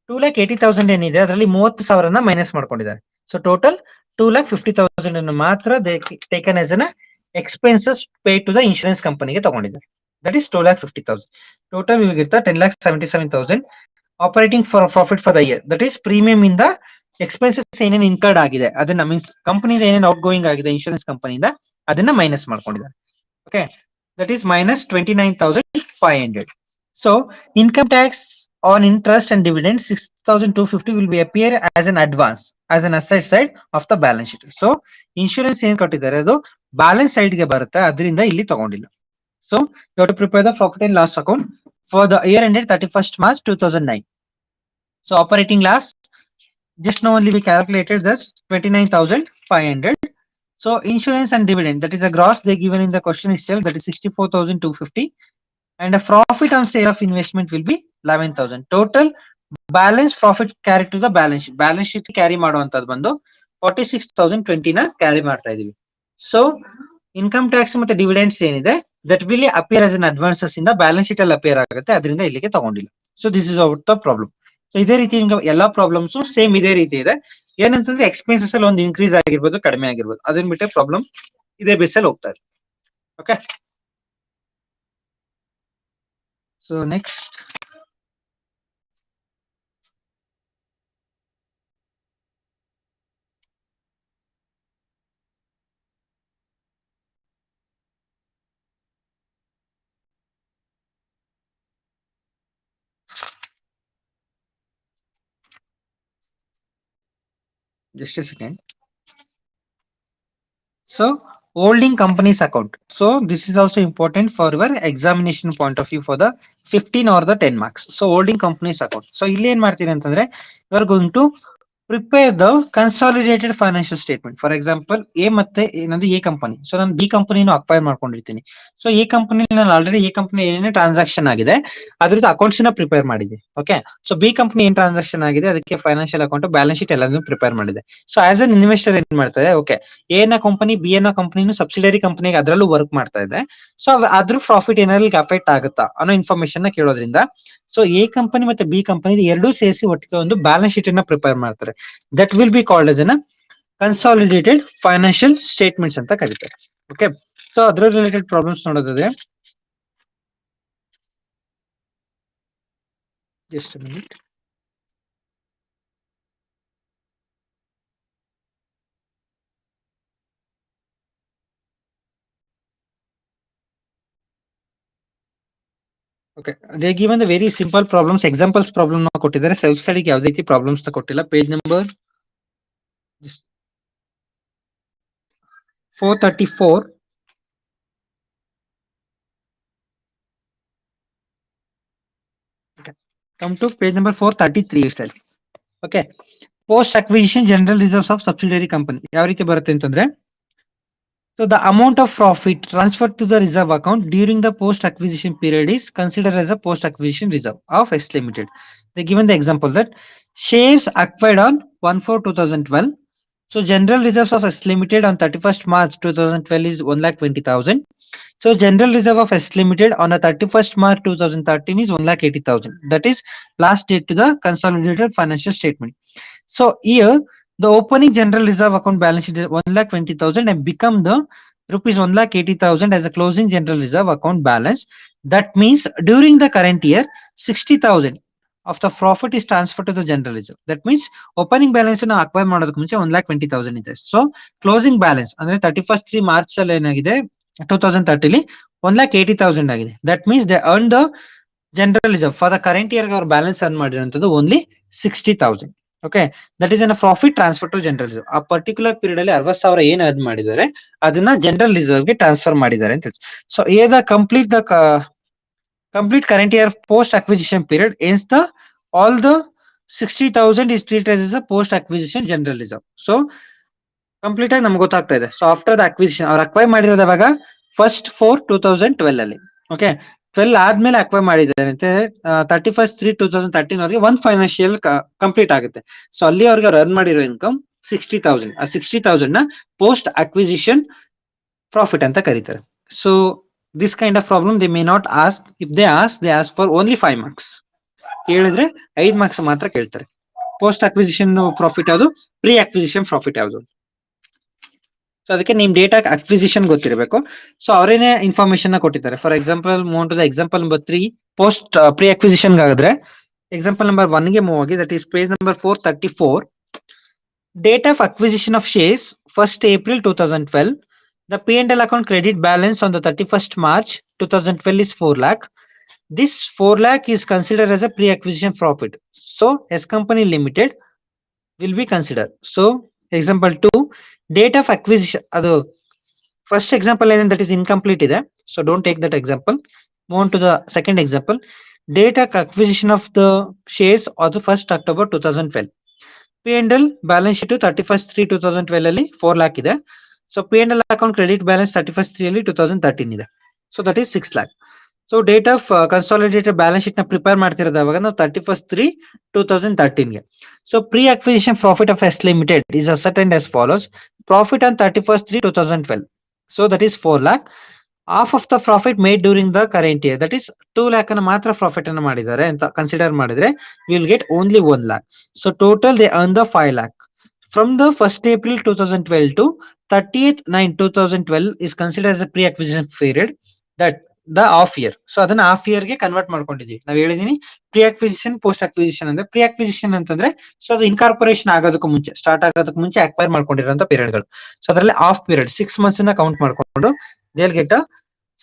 2,80,000 ಏನಿದೆ ಅದರಲ್ಲಿ 30,000 ಮೈನಸ್ ಮಾಡ್ಕೊಂಡಿದ್ದಾರೆ. ಸೊ ಟೋಟಲ್ 2,50,000 ಅನ್ನು ಮಾತ್ರ taken as an expenses paid to the insurance ಕಂಪನಿಗೆ ತಗೊಂಡಿದ್ದಾರೆ. That is 2,50,000. ಟೋಟಲ್ ಇರ್ತಾ 10,77,000 operating for profit for the year. That is premium ಇಂದ ಎಕ್ಸ್ಪೆನ್ಸಸ್ ಏನೇನು ಇನ್ಕರ್ಡ್ ಆಗಿದೆ ಅದನ್ನ, ಮೀನ್ಸ್ ಕಂಪನಿಯಿಂದ ಏನೇನು ಔಟ್ ಗೋಯಿಂಗ್ ಆಗಿದೆ ಇನ್ಶೂರೆನ್ಸ್ ಕಂಪನಿಯಿಂದ, ಅದನ್ನ ಮೈನಸ್ ಮಾಡ್ಕೊಂಡಿದ್ದಾರೆ. Okay, that is minus 29,500. So income tax on interest and dividend 6,250 will be appear as an advance as an asset side of the balance sheet. So insurance ಏನ್ ಕೊಟ್ಟಿದ್ದಾರೆ ಅದು balance side ಗೆ ಬರುತ್ತೆ, ಅದರಿಂದ ಇಲ್ಲಿ ತಗೊಂಡಿಲ್ಲ. So you have to prepare the profit and loss account for the year ended 31st March 2009. So operating loss, just now only we calculated this 29,500. So insurance and dividend, that is a gross they given in the question itself, that is 64,250, and a profit on sale of investment will be 11,000. Total balance profit carry to the balance sheet. Balance sheet carry ಮಾಡುವಂತದ್ದು ಬಂದು 46,020 ನ carry ಮಾಡ್ತಾ ಇದೀವಿ. So income tax ಮತ್ತೆ dividends ಏನಿದೆ that will appear as an advances ಇಂದ balance sheet ಅಲ್ಲಿ appear ಆಗುತ್ತೆ, ಅದರಿಂದ ಇಲ್ಲಿಗೆ ತಗೊಂಡಿಲ್ಲ. So this is out the problem. So ಇದೇ ರೀತಿ ಎಲ್ಲಾ ಪ್ರಾಬ್ಲಮ್ಸ್ ಸೇಮ್ ಇದೇ ರೀತಿ ಇದೆ. ಏನಂತಂದ್ರೆ ಎಕ್ಸ್ಪೆನ್ಸಸ್ ಅಲ್ಲಿ ಒಂದು ಇನ್ಕ್ರೀಸ್ ಆಗಿರ್ಬೋದು, ಕಡಿಮೆ ಆಗಿರ್ಬೋದು, ಅದನ್ನ ಬಿಟ್ಟೆ ಪ್ರಾಬ್ಲಮ್ ಇದೇ ಬೇಸಲ್ಲಿ ಹೋಗ್ತಾ ಇದೆ. Okay, so next Just a second. So holding company's account. So this is also important for your examination point of view for the 15 or the 10 marks. So holding company's account. So ಇಲ್ಲಿ ಏನ್ ಮಾಡ್ತೀರಿ ಅಂತಂದ್ರೆ you are going to prepare the consolidated financial statement. For example, A ಮತ್ತೆ ಏನಂದ್ರೆ A company. So ನಾನು B ಕಂಪನಿನ acquire ಮಾಡ್ಕೊಂಡಿರ್ತೀನಿ. So A company ನಾನು already A company ಏನೇ ಟ್ರಾನ್ಸಾಕ್ಷನ್ ಆಗಿದೆ ಅದ್ರದ್ದು ಅಕೌಂಟ್ಸ್ ನ ಪ್ರಿಪೇರ್ ಮಾಡಿದೆ. ಓಕೆ. ಸೊ B ಕಂಪನಿ ಏನ್ ಟ್ರಾನ್ಸಾಕ್ಷನ್ ಆಗಿದೆ ಅದಕ್ಕೆ ಫೈನಾನ್ಷಿಯಲ್ ಅಕೌಂಟ್ ಬ್ಯಾಲೆನ್ಸ್ ಶೀಟ್ ಎಲ್ಲಾನು ಪ್ರಿಪೇರ್ ಮಾಡಿದೆ. ಸೊ ಆಸ್ ಅನ್ ಇನ್ವೆಸ್ಟರ್ ಏನ್ ಮಾಡ್ತಾರೆ, ಓಕೆ, ಎ ನ ಕಂಪನಿ ಬಿ ನ ಕಂಪನಿನು ಸಬ್ಸಿಡರಿ ಕಂಪನಿಗೆ ಅದರಲ್ಲೂ ವರ್ಕ್ ಮಾಡ್ತಾ ಇದೆ. ಸೊ ಅದ್ರ ಪ್ರಾಫಿಟ್ ಏನಾದ್ರು ಅಫೆಕ್ಟ್ ಆಗುತ್ತಾ ಅನ್ನೋ ಇನ್ಫಾರ್ಮೇಶನ್ ನ ಕೇಳೋದ್ರಿಂದ ಸೊ ಎ ಕಂಪನಿ ಮತ್ತೆ ಬಿ ಕಂಪನಿ ಎರಡೂ ಸೇರಿಸಿ ಒಟ್ಟಿಗೆ ಒಂದು ಬ್ಯಾಲೆನ್ಸ್ ಶೀಟ್ ಅನ್ನ ಪ್ರಿಪೇರ್ ಮಾಡ್ತಾರೆ. That will be called as N consolidated financial statements ಅಂತ ಕರೀತಾರೆ. ಓಕೆ. ಸೊ ಅದ್ರ ರಿಲೇಟೆಡ್ ಪ್ರಾಬ್ಲಮ್ಸ್ ನೋಡೋದಾದ್ರೆ just minute. Okay. They given the very simple problems, examples problem ಕೊಟ್ಟಿದ್ದಾರೆ. ಸೆಲ್ಫ್ ಸ್ಟಡಿಗೆ ಯಾವುದೇ ರೀತಿ ಪ್ರಾಬ್ಲಮ್ಸ್ ಕೊಟ್ಟಿಲ್ಲ. Page number 434. Okay. Come to page number 433 itself. Okay. Post acquisition general reserves of subsidiary company ಯಾವ ರೀತಿ ಬರುತ್ತೆ ಅಂತಂದ್ರೆ, so the amount of profit transferred to the reserve account during the post acquisition period is considered as a post acquisition reserve of S Limited. They given the example that shares acquired on 1/4/2012. So general reserves of S Limited on 31st March 2012 is 1,20,000. So general reserve of S Limited on a 31st March 2013 is 1,80,000. That is last date to the consolidated financial statement. So here the opening general reserve account balance sheet is 1,20,000 and become the rupees 1,80,000 as a closing general reserve account balance. That means during the current year 60,000 of the profit is transferred to the general reserve. That means opening balance na acquire ಮಾಡೋದಕ್ಕೆ ಮುಂಚೆ 1,20,000 ಇದೆ. So closing balance ಅಂದ್ರೆ 31st March ಅಲ್ಲಿ ಏನಾಗಿದೆ 2030 1,80,000 ಆಗಿದೆ. That means they earn the general reserve for the current year ಅವ್ರ balance earn ಮಾಡಿರೋಂಥದ್ದು only 60,000. Okay. That is an profit transfer to general reserve. ಆ ಪರ್ಟಿಕ್ಯುಲರ್ ಪೀರಿಯಡ್ ಅಲ್ಲಿ 60,000 ಏನ್ ಅರ್ನ್ ಮಾಡಿದ್ದಾರೆ ಅದನ್ನ ಜನರಲ್ ರಿಸರ್ವ್ ಗೆ ಟ್ರಾನ್ಸ್ಫರ್ ಮಾಡಿದ್ದಾರೆ ಅಂತ. So A the complete current year post acquisition period ends the all the 60,000 is treated as a post acquisition general reserve. So complete ಆಗಿ ನಮ್ಗೆ ಗೊತ್ತಾಗ್ತಾ ಇದೆ. ಸೊ ಆಫ್ಟರ್ ದ ಅಕ್ವಿಸಿಷನ್ ಅವ್ರು ಅಕ್ವೈರ್ ಮಾಡಿರೋದು ಯಾವಾಗ 1/4/2012 ಅಲ್ಲಿ. ಓಕೆ. 12 ಆದ್ಮೇಲೆ ಅಕ್ವೈರ್ ಮಾಡಿದ್ದಾರೆ ಅಂತ 31st March 2013 ಅವ್ರಿಗೆ ಒಂದು ಫೈನಾನ್ಷಿಯಲ್ ಕಂಪ್ಲೀಟ್ ಆಗುತ್ತೆ. ಸೊ ಅಲ್ಲಿ ಅವ್ರಿಗೆ ಅರ್ನ್ ಮಾಡಿರೋ ಇನ್ಕಮ್ 60,000. ಆ 60,000 ನ ಪೋಸ್ಟ್ ಅಕ್ವಿಸಿಷನ್ ಪ್ರಾಫಿಟ್ ಅಂತ ಕರೀತಾರೆ. So this kind of problem they may not ask. If they ask for only 5 marks. ಕೇಳಿದ್ರೆ 5 marks ಮಾತ್ರ ಕೇಳ್ತಾರೆ. ಪೋಸ್ಟ್ ಅಕ್ವಿಸಿಷನ್ ಪ್ರಾಫಿಟ್ ಯಾವುದು, ಪ್ರೀ ಅಕ್ವಿಸಿಷನ್ ಪ್ರಾಫಿಟ್ ಯಾವುದು. ಸೊ ಅದಕ್ಕೆ ನಿಮ್ ಡೇಟಾ ಅಕ್ವಿಸಿಷನ್ ಗೊತ್ತಿರಬೇಕು. ಸೊ ಅವರೇನೆ ಇನ್ಫಾರ್ಮೇಶನ್ ಕೊಟ್ಟಿದ್ದಾರೆ. For example move to the example number 3 post pre acquisition ಆದ್ರೆ ಎಕ್ಸಾಂಪಲ್ ನಂಬರ್ 1 ಗೆ ಮೂವ್ ಆಗಿ, that is page number 434. Date of acquisition of shares 1st April 2012. The P&L account credit balance on the 31st March 2012 is 4 lakh. This 4 lakh is considered as a pre-acquisition profit. So S Company Limited will be considered. So example 2, date of acquisition, ಅದು first example ಏನೇನು that is incomplete ಇದೆ. So don't take that example. Move to the second example. Date of acquisition of the shares ಅದು 1st October 2012. P&L balance sheet 31st March 2012 ಅಲ್ಲಿ 4 lakh ಇದೆ. So P&L account credit balance 31st March ಅಲ್ಲಿ 2013 ಇದೆ. So that is 6 lakh. So date of consolidated balance sheet ನ prepare ಮಾಡ್ತಿರೋದು ಅವಾಗ ನಾವು 31st March 2013 ಗೆ. So pre acquisition profit of S limited is ascertained as follows. Profit on 31st March 2012. So that is 4 lakh. Half of the profit made during the current year, that is 2 lakh ಅನ್ನ ಮಾತ್ರ profit ಅನ್ನು ಮಾಡಿದ್ದಾರೆ ಅಂತ consider ಮಾಡಿದ್ರೆ we will get only 1 lakh. So total they earn the 5 lakh. From the 1st April 2012 to 30th September 2012 is considered as a pre-acquisition period, that the half year. So ಅದನ್ನ half year ಗೆ convert ಮಾಡ್ಕೊಂಡಿದೀವಿ. ನಾವ್ ಹೇಳಿದೀನಿ pre acquisition post acquisition ಅಂದ್ರೆ, pre acquisition ಅಂತಂದ್ರೆ so ಅದು incorporation ಆಗೋದಕ್ಕೂ ಮುಂಚೆ, start ಆಗೋದಕ್ಕೂ ಮುಂಚೆ acquire ಮಾಡ್ಕೊಂಡಿರೋಂತ period ಗಳು. ಸೊ ಅದರಲ್ಲಿ ಹಾಫ್ ಪೀರಿಯಡ್ 6 months ನ ಕೌಂಟ್ ಮಾಡ್ಕೊಂಡು they'll get a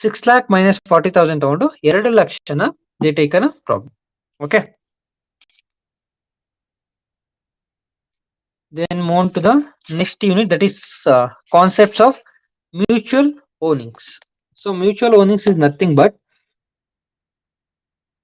6 lakh minus 40,000 ತಗೊಂಡು 2 ಲಕ್ಷನ they take a problem. Okay. Then move on to the next unit, that is concepts of mutual ownings. So mutual ownings is nothing but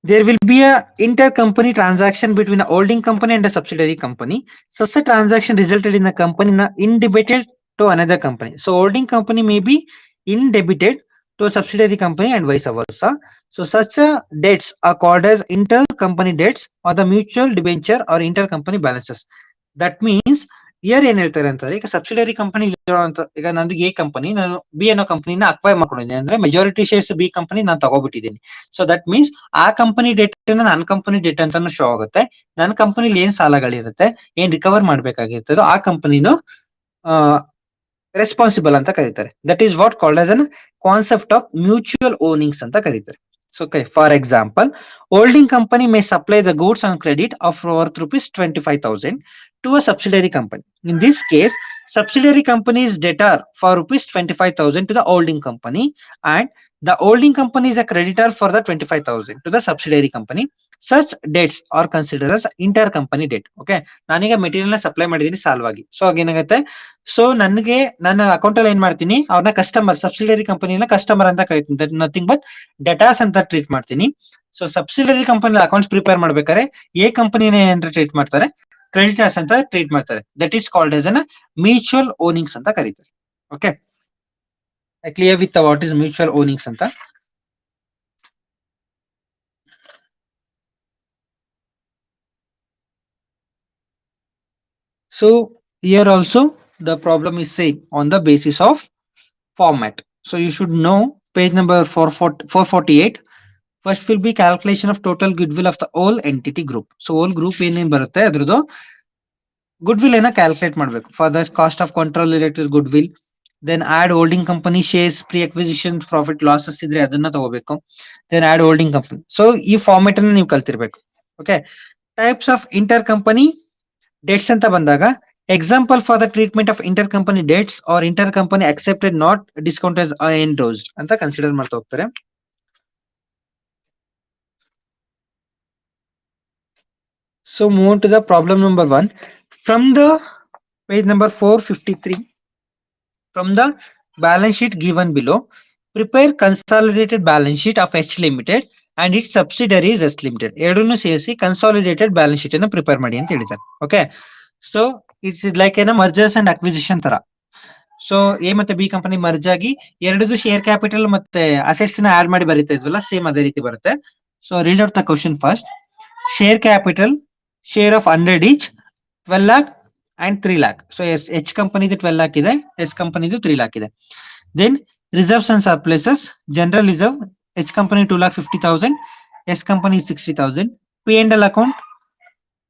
there will be a intercompany transaction between a holding company and a subsidiary company. Such a transaction resulted in the company indebited to another company. So holding company may be indebited to a subsidiary company and vice versa. So such debts are called as intercompany debts or the mutual debenture or intercompany balances. That means year ಏನ್ ಹೇಳ್ತಾರೆ ಅಂತಂದ್ರೆ ಈಗ subsidiary company ಈಗ ನಂದು A company ನಾನು B ಅನ್ನೋ ಕಂಪನಿನ acquire ಮಾಡ್ಕೊಂಡಿದ್ದೀನಿ ಅಂದ್ರೆ ಮೆಜಾರಿಟಿ ಶೇರ್ಸ್ ಬಿ ಕಂಪನಿ ನಾನು ತಗೋಬಿಟ್ಟಿದ್ದೀನಿ. ಸೊ ದಟ್ ಮೀನ್ಸ್ ಆ ಕಂಪನಿ ಡೆಟ್ ನನ್ನ ಕಂಪನಿ ಡೆಟ್ ಅಂತಾನು ಶೋ ಆಗುತ್ತೆ. ನನ್ನ ಕಂಪನಿಲಿ ಏನ್ ಸಾಲಗಳಿರುತ್ತೆ ಏನ್ ರಿಕವರ್ ಮಾಡ್ಬೇಕಾಗಿರ್ತದೋ ಆ ಕಂಪನಿನು ರೆಸ್ಪಾನ್ಸಿಬಲ್ ಅಂತ ಕರೀತಾರೆ. That is what called as an concept of mutual owings ಅಂತ ಕರೀತಾರೆ. So, okay, for example, holding company may supply the goods on credit of worth rupees 25,000 to a subsidiary company. In this case, subsidiary company is debtor for rupees 25,000 to the holding company, and the holding company is a creditor for the 25,000 to the subsidiary company. Such debts are considered as intercompany debt. Okay, ನಾನೀಗ material ನ supply ಮಾಡಿದೀನಿ ಸಾಲವಾಗಿ. So ಆಗೇನಾಗುತ್ತೆ, so ನನಗೆ ನನ್ನ account ಅಲ್ಲಿ ಏನ್ ಮಾಡ್ತೀನಿ, ಅವ್ರನ್ನ ಕಸ್ಟಮರ್ ಸಬ್ಸಿಡರಿ ಕಂಪನಿನ ಕಸ್ಟಮರ್ ಅಂತ ಕರಿತೀನಿ. ನಥಿಂಗ್ ಬಟ್ ಡೆಟಾಸ್ ಅಂತ ಟ್ರೀಟ್ ಮಾಡ್ತೀನಿ. So subsidiary company accounts prepare ಮಾಡ್ಬೇಕಾದ್ರೆ ಎ ಕಂಪನಿನ ಏನಾದ್ರು ಟ್ರೀಟ್ ಮಾಡ್ತಾರೆ, ಕ್ರೆಡಿಟರ್ಸ್ ಅಂತ ಟ್ರೀಟ್ ಮಾಡ್ತಾರೆ. That is called as an mutual owings ಅಂತ ಕರೀತಾರೆ. Okay, clear with what is mutual owings ಅಂತ. So here also the problem is same on the basis of format. So you should know page number 448. First will be calculation of total goodwill of the whole entity group. So whole group ಏನೇನ್ ಬರುತ್ತೆ ಅದ್ರದ್ದು goodwill ಏನ calculate ಮಾಡಬೇಕು. For the cost of control related goodwill, then add holding company shares, pre-acquisition profit losses ಇದ್ರೆ ಅದನ್ನ ತಗೋಬೇಕು. Then add holding company. So ಈ format ಅನ್ನ ನೀವು ಕಲ್ತಿರ್ಬೇಕು. Okay, types of intercompany debts ಅಂತ ಬಂದಾಗ example for the treatment of intercompany debts or intercompany accepted not discounted endorsed ಅಂತ consider ಮಾಡ್ತಾ ಹೋಗ್ತಾರೆ. So move on to the problem number 1 from the page number 453. From the balance sheet given below, prepare consolidated balance sheet of H Limited and its subsidiaries S Limited. ಎರಡನ್ನೂ ಸೇರಿಸಿ consolidated balance sheet ಅನ್ನು prepare ಮಾಡಿ ಅಂತ ಹೇಳಿದ್ದಾರೆ. Okay, so it's like ಏನ mergers and acquisition ತರ. So A ಮತ್ತೆ B company merge ಆಗಿ ಎರಡದು ಶೇರ್ ಕ್ಯಾಪಿಟಲ್ ಮತ್ತೆ ಅಸೆಟ್ಸ್ ನ ಆಡ್ ಮಾಡಿ ಬರೀತಾ ಇದ್ವಲ್ಲ, ಸೇಮ್ ಅದೇ ರೀತಿ ಬರುತ್ತೆ. So read out the question first. Share capital share of 100 each 12 lakh and 3 lakh. So H company 12 lakh ಇದೆ, S company 3 lakh ಇದೆ. Then reserves and surpluses, general reserve H company 2,50,000, S company 60,000. P&L account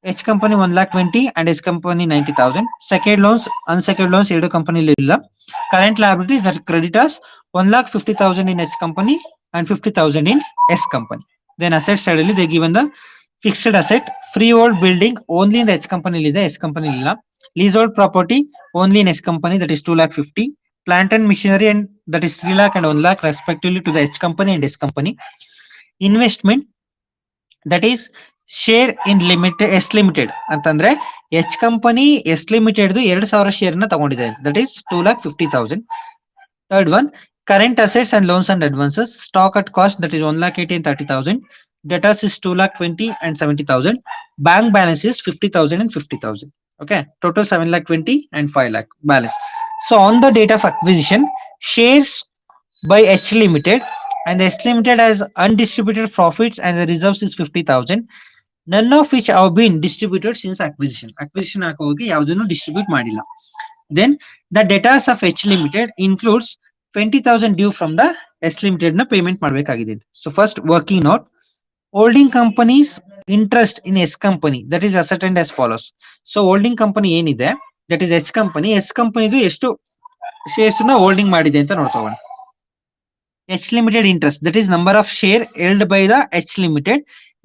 H company 1,20,000 and S company 90,000. Secured loans, unsecured loans ಎರಡು company ಇಲ್ಲ. Current liabilities that creditors 1,50,000 in H company and 50,000 in S company. Then asset side ಅಲ್ಲಿ they given the fixed asset, freehold building only in the H company ಇದೆ, S company ಇಲ್ಲ. Leasehold property only in S company, that is 2,50,000. Plant and machinery and that is 3 lakh and 1 lakh respectively to the H company and S company. Investment that is share in limited S limited ಅಂತಂದ್ರೆ H company S limited 2,000 share ನ ತಗೊಂಡಿದೆ, that is 2,50,000. Third one current assets and loans and advances, stock at cost that is 1,80,000 and 30,000. Debtors is 2,20,000 and 70,000. Bank balance is 50,000 and 50,000. Okay, total 7,20,000 and 5 lakh balance. So on the date of acquisition, shares by H Limited and the S Limited has undistributed profits and the reserves is 50,000. None of which have been distributed since acquisition. Acquisition ಆಗೋಗಿ ಯಾವುದನ್ನು distribute ಮಾಡಿಲ್ಲ. Then the debtors of H Limited includes 20,000 due from the S Limited ನ payment ಮಾಡಬೇಕಾಗಿದೆ. So first working note, holding companies interest in S company that is ascertained as follows. So holding company ಏನಿದೆ that is H company, S company ಎಷ್ಟು shares ನ holding ಮಾಡಿದೆ ಅಂತ ನೋಡ್ತೋಣ. H Limited interest, that is number of share held by the H Limited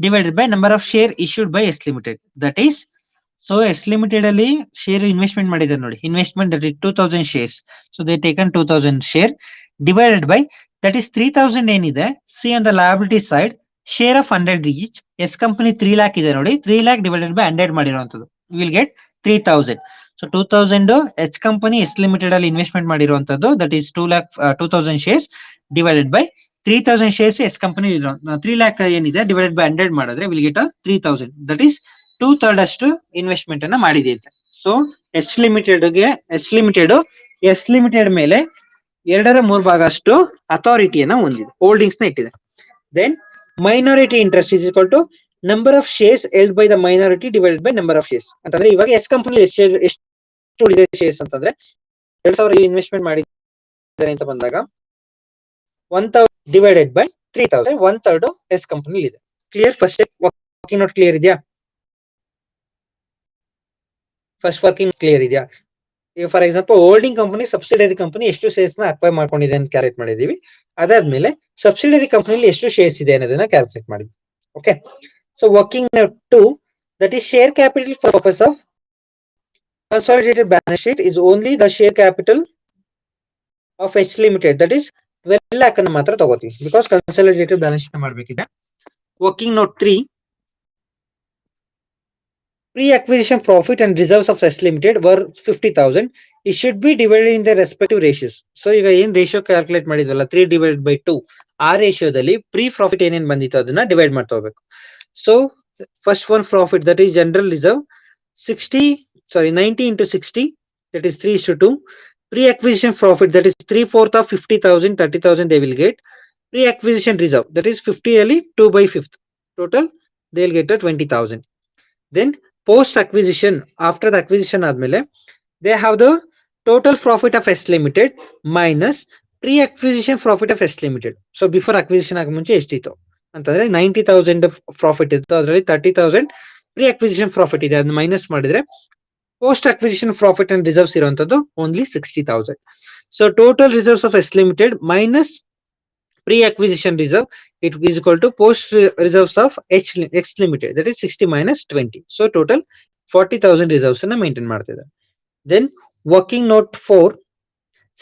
divided by number of share issued by S Limited. That is, so S Limited ಅಲ್ಲಿ share investment ಮಾಡಿದ್ದಾರೆ ನೋಡಿ, investment that is 2,000 shares. So they taken 2,000 share divided by that is 3,000 ಏನಿದೆ. See on the liability side, share of 100 each. S company 3 lakh ಇದೆ ನೋಡಿ, 3 lakh divided by 100 ಮಾಡಿರುವಂತದ್ದು, we will get 3,000. So 2000 H company S limited ಅಲ್ಲಿ investment ಮಾಡಿರುವಂತದ್ದು that is 2,00,000 shares divided by 3,000 shares S company 3 lakh ಏನಿದೆ divided by 100 ಮಾಡಿದ್ರೆ will get 3,000 that is 2/3 ಅಷ್ಟು investment ಅನ್ನ ಮಾಡಿದೆ ಅಂತ. ಸೊ ಎಸ್ ಲಿಮಿಟೆಡ್ ಮೇಲೆ 2/3 ಅಷ್ಟು ಅಥಾರಿಟಿಯನ್ನ ಹೊಂದಿದೆ, ಹೋಲ್ಡಿಂಗ್ಸ್ ನ ಇಟ್ಟಿದೆ. Then minority interest is equal to number of shares held by the minority divided by number of shares ಅಂತಂದ್ರೆ ಇವಾಗ ಎಸ್ ಕಂಪನಿ ಎಷ್ಟು ಉಳಿದೆ ಶೇರ್ಸ್ ಅಂತಂದ್ರೆ 2,000 ಇನ್ವೆಸ್ಟ್ಮೆಂಟ್ ಮಾಡಿದ್ದಾರೆ ಅಂತ ಬಂದಾಗ 1,000 ಡಿವೈಡೆಡ್ ಬೈ 3,000 1/3 ಎಸ್ ಕಂಪನಿ ಇದೆ. Clear? First working note clear ಇದೆಯಾ? First working clear ಇದೆಯಾ? ಈಗ for example holding company subsidiary company ಎಷ್ಟು ಶೇರ್ಸ್ ನ ಅಕ್ವೈರ್ ಮಾಡ್ಕೊಂಡಿದೆ ಅಂತ ಕ್ಯಾಲ್ಕುಲೇಟ್ ಮಾಡಿದೀವಿ. ಅದಾದ್ಮೇಲೆ ಸಬ್ಸಿಡರಿ ಕಂಪನಿಲಿ ಎಷ್ಟು ಶೇರ್ಸ್ ಇದೆ ಅನ್ನೋದನ್ನ ಕ್ಯಾಲ್ಕುಲೇಟ್ ಮಾಡಿದ್ವಿ. Okay, so working note 2 that is share capital for purpose of consolidated balance sheet is only the share capital of H limited, that is 12 lakh ಅನ್ನು ಮಾತ್ರ ತಗೋತೀವಿ ಬಿಕಾಸ್ ಕನ್ಸಾಲಿಡೇಟೆಡ್ ಬ್ಯಾಲೆನ್ಸ್ ಶೀಟ್ ಮಾಡಬೇಕಿದೆ. Working note 3 pre-acquisition profit and reserves of S Limited were 50,000. It should be divided in the respective ratios. So ಈಗ ಏನ್ ratio calculate ಮಾಡಿದ್ವಲ್ಲ 3/2 ಆ ರೇಷಿಯೋದಲ್ಲಿ pre profit ಏನೇನ್ ಬಂದಿತ್ತು ಅದನ್ನ ಡಿವೈಡ್ ಮಾಡ್ತಾ ಹೋಗ್ಬೇಕು. So first one profit that is general reserve 90 into 60 that is 3:2. Pre-acquisition profit that is 3/4 of 50,000 30,000 they will get. Pre-acquisition reserve that is 50 ಅಲ್ಲಿ 2/5 total they will get 20,000. Then post acquisition, after the acquisition ಆದ್ಮೇಲೆ they have the total profit of S Limited minus pre-acquisition profit of S Limited. So before acquisition ಆಗ ಮುಂಚೆ ಎಷ್ಟಿತ್ತು ಅಂತಂದ್ರೆ 90,000 profit ಇತ್ತು, ಅದರಲ್ಲಿ 30,000 pre-acquisition profit ಇದೆ, ಅದನ್ನ ಮೈನಸ್ ಮಾಡಿದ್ರೆ post acquisition profit and reserves ಇರುವಂತದ್ದು only 60,000. So total reserves of S Limited minus pre-acquisition reserve it is equal to post reserves of X Limited, that is 60 minus 20. So total 40,000 reserves ಅನ್ನ maintain ಮಾಡ್ತಿದ್ದಾರೆ. Then working note 4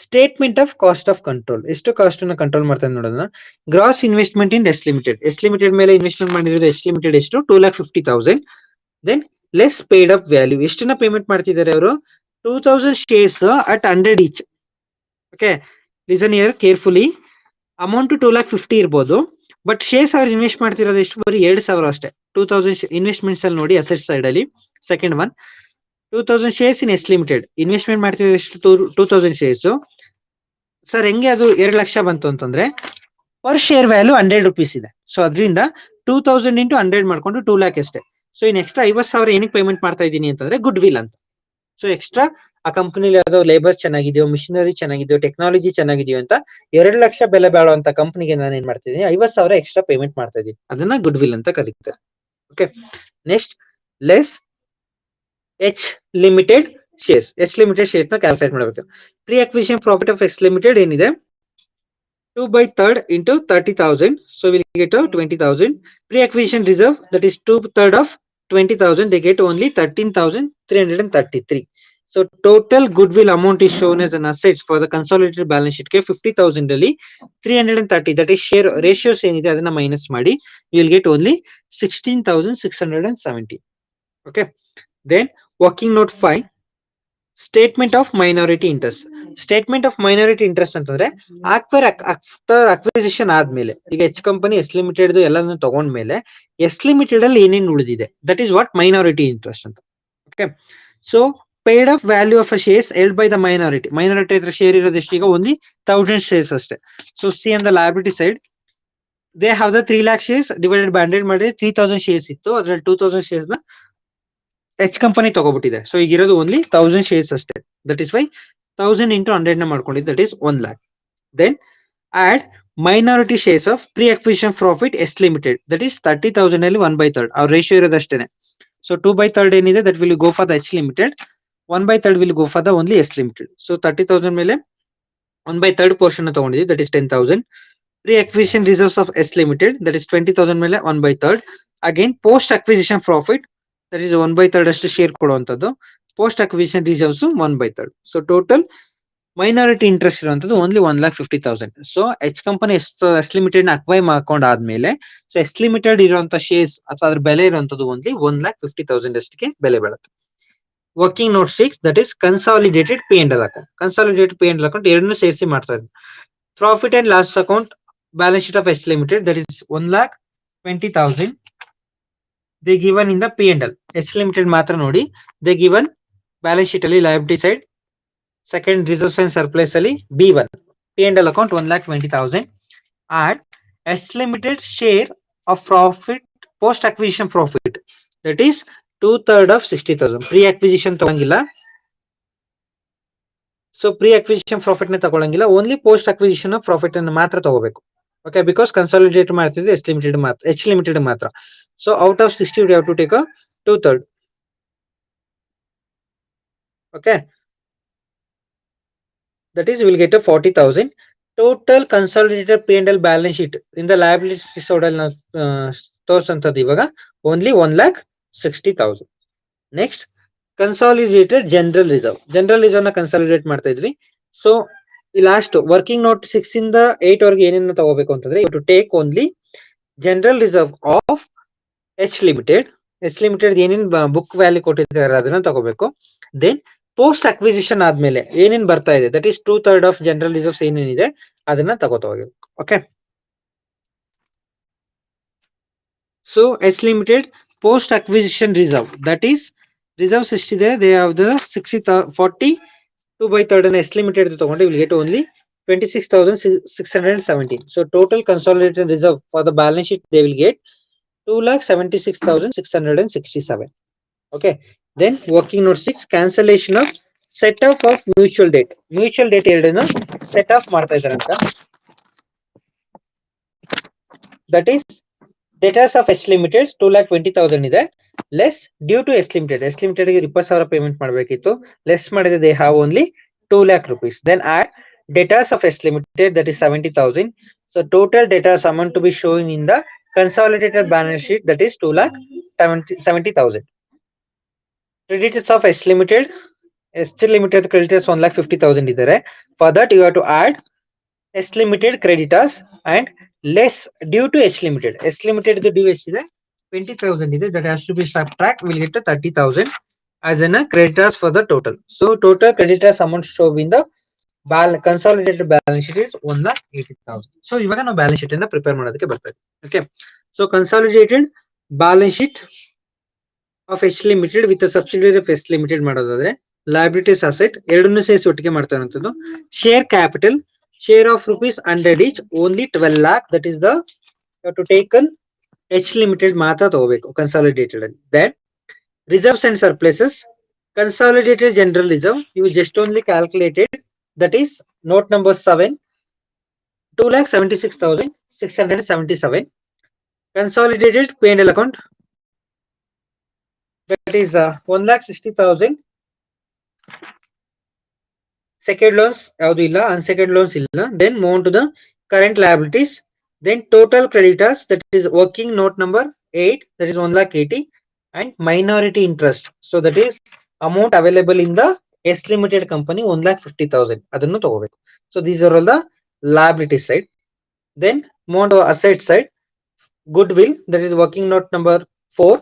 statement of cost of control. ಎಷ್ಟು cost ಅನ್ನ control ಮಾಡ್ತಾರೆ ನೋಡೋಣ. Gross investment in S limited ಮೇಲೆ investment ಮಾಡಿರೋದು S limited ಎಷ್ಟು 2,50,000. Then less paid up value, ಎಷ್ಟನ್ನ ಪೇಮೆಂಟ್ ಮಾಡ್ತಿದ್ದಾರೆ ಅವರು 2,000 shares at 100 each. Okay, listen here carefully. Amount 2,50,000 ಇರ್ಬೋದು, ಬಟ್ ಶೇರ್ಸ್ ಅವ್ರು ಇನ್ವೆಸ್ಟ್ ಮಾಡ್ತಿರೋದು ಎಷ್ಟು ಬರೀ 2,000 ಅಷ್ಟೇ. 2,000 ಇನ್ವೆಸ್ಟ್ಮೆಂಟ್ಸ್ ಅಲ್ಲಿ ನೋಡಿ ಅಸೆಟ್ ಸೈಡ್ ಅಲ್ಲಿ second one 2,000 shares in S limited investment ಮಾಡ್ತಿರೋದು ಎಷ್ಟು 2,000 ಶೇರ್ಸ್. ಸರ್ ಹೆಂಗೆ ಅದು 2 ಲಕ್ಷ ಬಂತು ಅಂತಂದ್ರೆ ಪರ್ ಶೇರ್ ವ್ಯಾಲ್ಯೂ 100 rupees ಇದೆ. ಸೊ ಅದರಿಂದ 2,000 into 100 ಮಾಡ್ಕೊಂಡು 2 lakh ಅಷ್ಟೇ. ಸೊ ಇನ್ ಎಕ್ಸ್ಟ್ರಾ 50,000 ಏನಕ್ಕೆ ಪೇಮೆಂಟ್ ಮಾಡ್ತಾ ಇದ್ದೀನಿ ಅಂತಂದ್ರೆ ಗುಡ್ ವಿಲ್ ಅಂತ. ಸೊ ಎಕ್ಸ್ಟ್ರಾ ಆ ಕಂಪನಿಲಿ ಯಾವ್ದೋ ಲೇಬರ್ ಚೆನ್ನಾಗಿದೆಯೋ, ಮಿಷನರಿ ಚೆನ್ನಾಗಿದೆಯೋ, ಟೆಕ್ನಾಲಜಿ ಚೆನ್ನಾಗಿದೆಯೋ ಅಂತ 2 ಲಕ್ಷ ಬೆಲೆ ಬಾಳುವಂತ ಕಂಪನಿಗೆ ನಾನು ಏನ್ ಮಾಡ್ತಿದ್ದೀನಿ 50,000 ಎಕ್ಸ್ಟ್ರಾ ಪೇಮೆಂಟ್ ಮಾಡ್ತಾ ಇದ್ದೀನಿ, ಅದನ್ನ ಗುಡ್ ವಿಲ್ ಅಂತ ಕರೀತಾರೆ. Okay, next less H limited shares. H limited shares ನ ಕ್ಯಾಲ್ಕುಲೇಟ್ ಮಾಡಬೇಕು. Pre acquisition profit of X limited ಏನಿದೆ 2/3 into 30,000, so we'll get 20,000. Pre-acquisition reserve that is 2/3 of 20,000, they get only 13,333. So total goodwill amount is shown as an assets for the consolidated balance sheet ಗೆ 50,000 ಅಲ್ಲಿ 330 that is share ratios ಏನಿದೆ ಅದನ್ನ minus ಮಾಡಿ you will get only 16,670. Okay, then working note 5 statement of minority interest. Statement of minority interest ಅಂತಂದ್ರೆ after acquisition ಆದ್ಮೇಲೆ ಈಗ H company S limited ಎಲ್ಲಾನು ತಗೊಂಡ್ಮೇಲೆ S limited ಅಲ್ಲಿ ಏನೇನು ಉಳಿದಿದೆ that is what minority interest ಅಂತ. Okay, so paid of value of uh shares held by the minority ಹತ್ರ ಶೇರ್ ಇರೋದು ಎಷ್ಟು ಈಗ ಓನ್ಲಿ 1,000 ಶೇರ್ಸ್ ಅಷ್ಟೇ. So see on the liability side they have the 3 lakh shares divided by 100 ಮಾಡಿದ್ರೆ 3,000 shares ಇತ್ತು, ಅದ್ರಲ್ಲಿ 2,000 ಶೇರ್ಸ್ ನ ಎಚ್ ಕಂಪನಿ ತಗೋಬಿಟ್ಟಿದೆ. ಸೊ ಈಗಿರೋದು ಓನ್ಲಿ 1,000 ಶೇರ್ಸ್ ಅಷ್ಟೇ. ದಟ್ ಇಸ್ ವೈ 1,000 into 100 ನ ಮಾಡ್ಕೊಂಡಿದ್ದು that is 1 lakh. Then add minority shares of pre acquisition profit S limited that is 30,000 ಅಲ್ಲಿ 1/3 ಅವ್ರ ರೇಷಿಯೋ ಇರೋದಷ್ಟೇನೆ. ಸೊ 2/3 ಏನಿದೆ that will go for the H limited, 1/3 will go for the only S limited. So 30,000 ಮೇಲೆ 1/3 portion ತಗೊಂಡಿದ್ವಿ that is 10,000. Pre acquisition reserves of S limited that is 20,000 ಮೇಲೆ 1/3. Again post acquisition profit that is 1/3 ಅಷ್ಟು share ಕೊಡುವಂತದ್ದು. Post acquisition reserves 1/3. So total minority interest ಇರುವಂತದ್ದು only 1,50,000. So H company S limited ನ acquire ಮಾಡ್ಕೊಂಡಾದ್ಮೇಲೆ so S limited ಇರುವಂತ shares ಅಥವಾ ಅದ್ರ ಬೆಲೆ ಇರುವಂತದ್ದು ಓನ್ಲಿ 1,50,000 ಅಷ್ಟಿಗೆ ಬೆಲೆ ಬೀಳುತ್ತೆ. Working note 6 that is consolidated P and L account. Consolidated P and L account ಎರಡನ್ನೂ ಸೇರಿಸಿ ಮಾಡ್ತಾ ಇದ್ದೀನಿ. Profit and loss account balance sheet of S limited that is 1,20,000 they given in the P and L. S limited ಮಾತ್ರ ನೋಡಿ, they given balance sheet ಅಲ್ಲಿ liability side second reserves and surplus ಅಲ್ಲಿ B1 P and L account 1,20,000 and S limited share of profit post acquisition profit that is 2/3 of 60,000. Pre acquisition ತಗೊಂಗಿಲ್ಲ, so pre acquisition profit ನ ತಗೊಳಂಗಿಲ್ಲ, only post acquisition profit ಅನ್ನು ಮಾತ್ರ ತಗೋಬೇಕು. Okay, because consolidate ಮಾಡ್ತಿದ್ರೆ S limited ಮಾತ್ರ, H limited ಮಾತ್ರ. So out of 60 we have to take a 2/3. Okay, that is we will get a 40,000. Total consolidated P&L balance sheet in the liability side ತೋರ್ಸಂತದ್ದು ಇವಾಗ only 1,60,000. Next consolidated general reserve. General reserve ನ consolidate ಮಾಡ್ತಾ ಇದ್ವಿ. So ಈ last working note 6 ಇಂದ 8 ವರೆಗೆ ಏನೇನು ತಗೋಬೇಕು ಅಂತಂದ್ರೆ to take only general reserve of H limited. H limited ಏನೇನ್ ಬುಕ್ ವ್ಯಾಲ್ಯೂ ಕೊಟ್ಟಿದ್ದಾರೆ ಅದನ್ನ ತಗೋಬೇಕು. ದೆನ್ ಪೋಸ್ಟ್ ಅಕ್ವಿಸಿಷನ್ ಆದ್ಮೇಲೆ ಏನೇನ್ ಬರ್ತಾ ಇದೆ that is 2/3 of general reserves ಏನೇನಿದೆ ಅದನ್ನ ತಗೋತಾ ಹೋಗ್ಬೇಕು. Okay, so H limited post acquisition reserve that is reserves ಎಷ್ಟಿದೆ, ದೇ ಹ್ಯಾವ್ ದ 40 2/3 ಅನ್ನ ಎಸ್ ಲಿಮಿಟೆಡ್ ತಗೊಂಡು will get only 26,617. So total consolidated reserve for the balance sheet they will get 2,76,667. Okay, then working note 6 cancellation of set off of mutual debt. Mutual debt ಎರಡನ್ನ set off ಮಾಡ್ತಾ ಇದ್ದಾರೆ ಅಂತ. That is debtors of S limited 2,20,000 ಇದೆ, less due to S limited. S limited ಗೆ 20,000 payment ಮಾಡಬೇಕಿತ್ತು, less ಮಾಡಿದ್ರೆ they have only 2 lakh rupees. Then add debtors of S limited that is 70,000. So total debtors amount to be shown in the consolidated balance sheet that is 2,70,000. Creditors of S limited, S limited creditors 1,50,000 ಇದ್ದಾರೆ. For that you have to add S limited creditors and less due to H limited. S limited ಗೆ due ಎಷ್ಟಿದೆ 20,000 ಇದೆ, that has to be subtract, will get to 30,000 as in a creditors for the total. So total creditors amount shown in the consolidated balance sheet is 1,80,000. So ಇವಾಗ ನಾವು balance sheet ಅನ್ನ prepare ಮಾಡೋದಕ್ಕೆ ಬರ್ತದೆ. Okay, so consolidated balance sheet of H limited with subsidiary of S limited ಮಾಡೋದಾದ್ರೆ liabilities asset ಎರಡನ್ನೂ ಸೇರಿಸಿ ಒಟ್ಟಿಗೆ ಮಾಡ್ತಾ ಇರುವಂತದ್ದು. Share capital share of rupees 100 each only 12 lakh, that is the you have to taken H limited ಮಾತ್ರ ತಗೋಬೇಕು consolidated ಅಲ್ಲಿ. Then reserves and surpluses, consolidated general reserve you just only calculated, that is note number 7 2,76,677. consolidated P&L account that is 1,60,000. Second loans ಯಾವುದು ಇಲ್ಲ, unsecond loans ಇಲ್ಲ. Then move on to the current liabilities. Then total creditors that is working note number 8 that is 1,80,000 and minority interest. So that is amount available in the S limited company 1,50,000 ಅದನ್ನು ತಗೋಬೇಕು. So these are all the liability side. Then move on to asset side. Goodwill that is working note number 4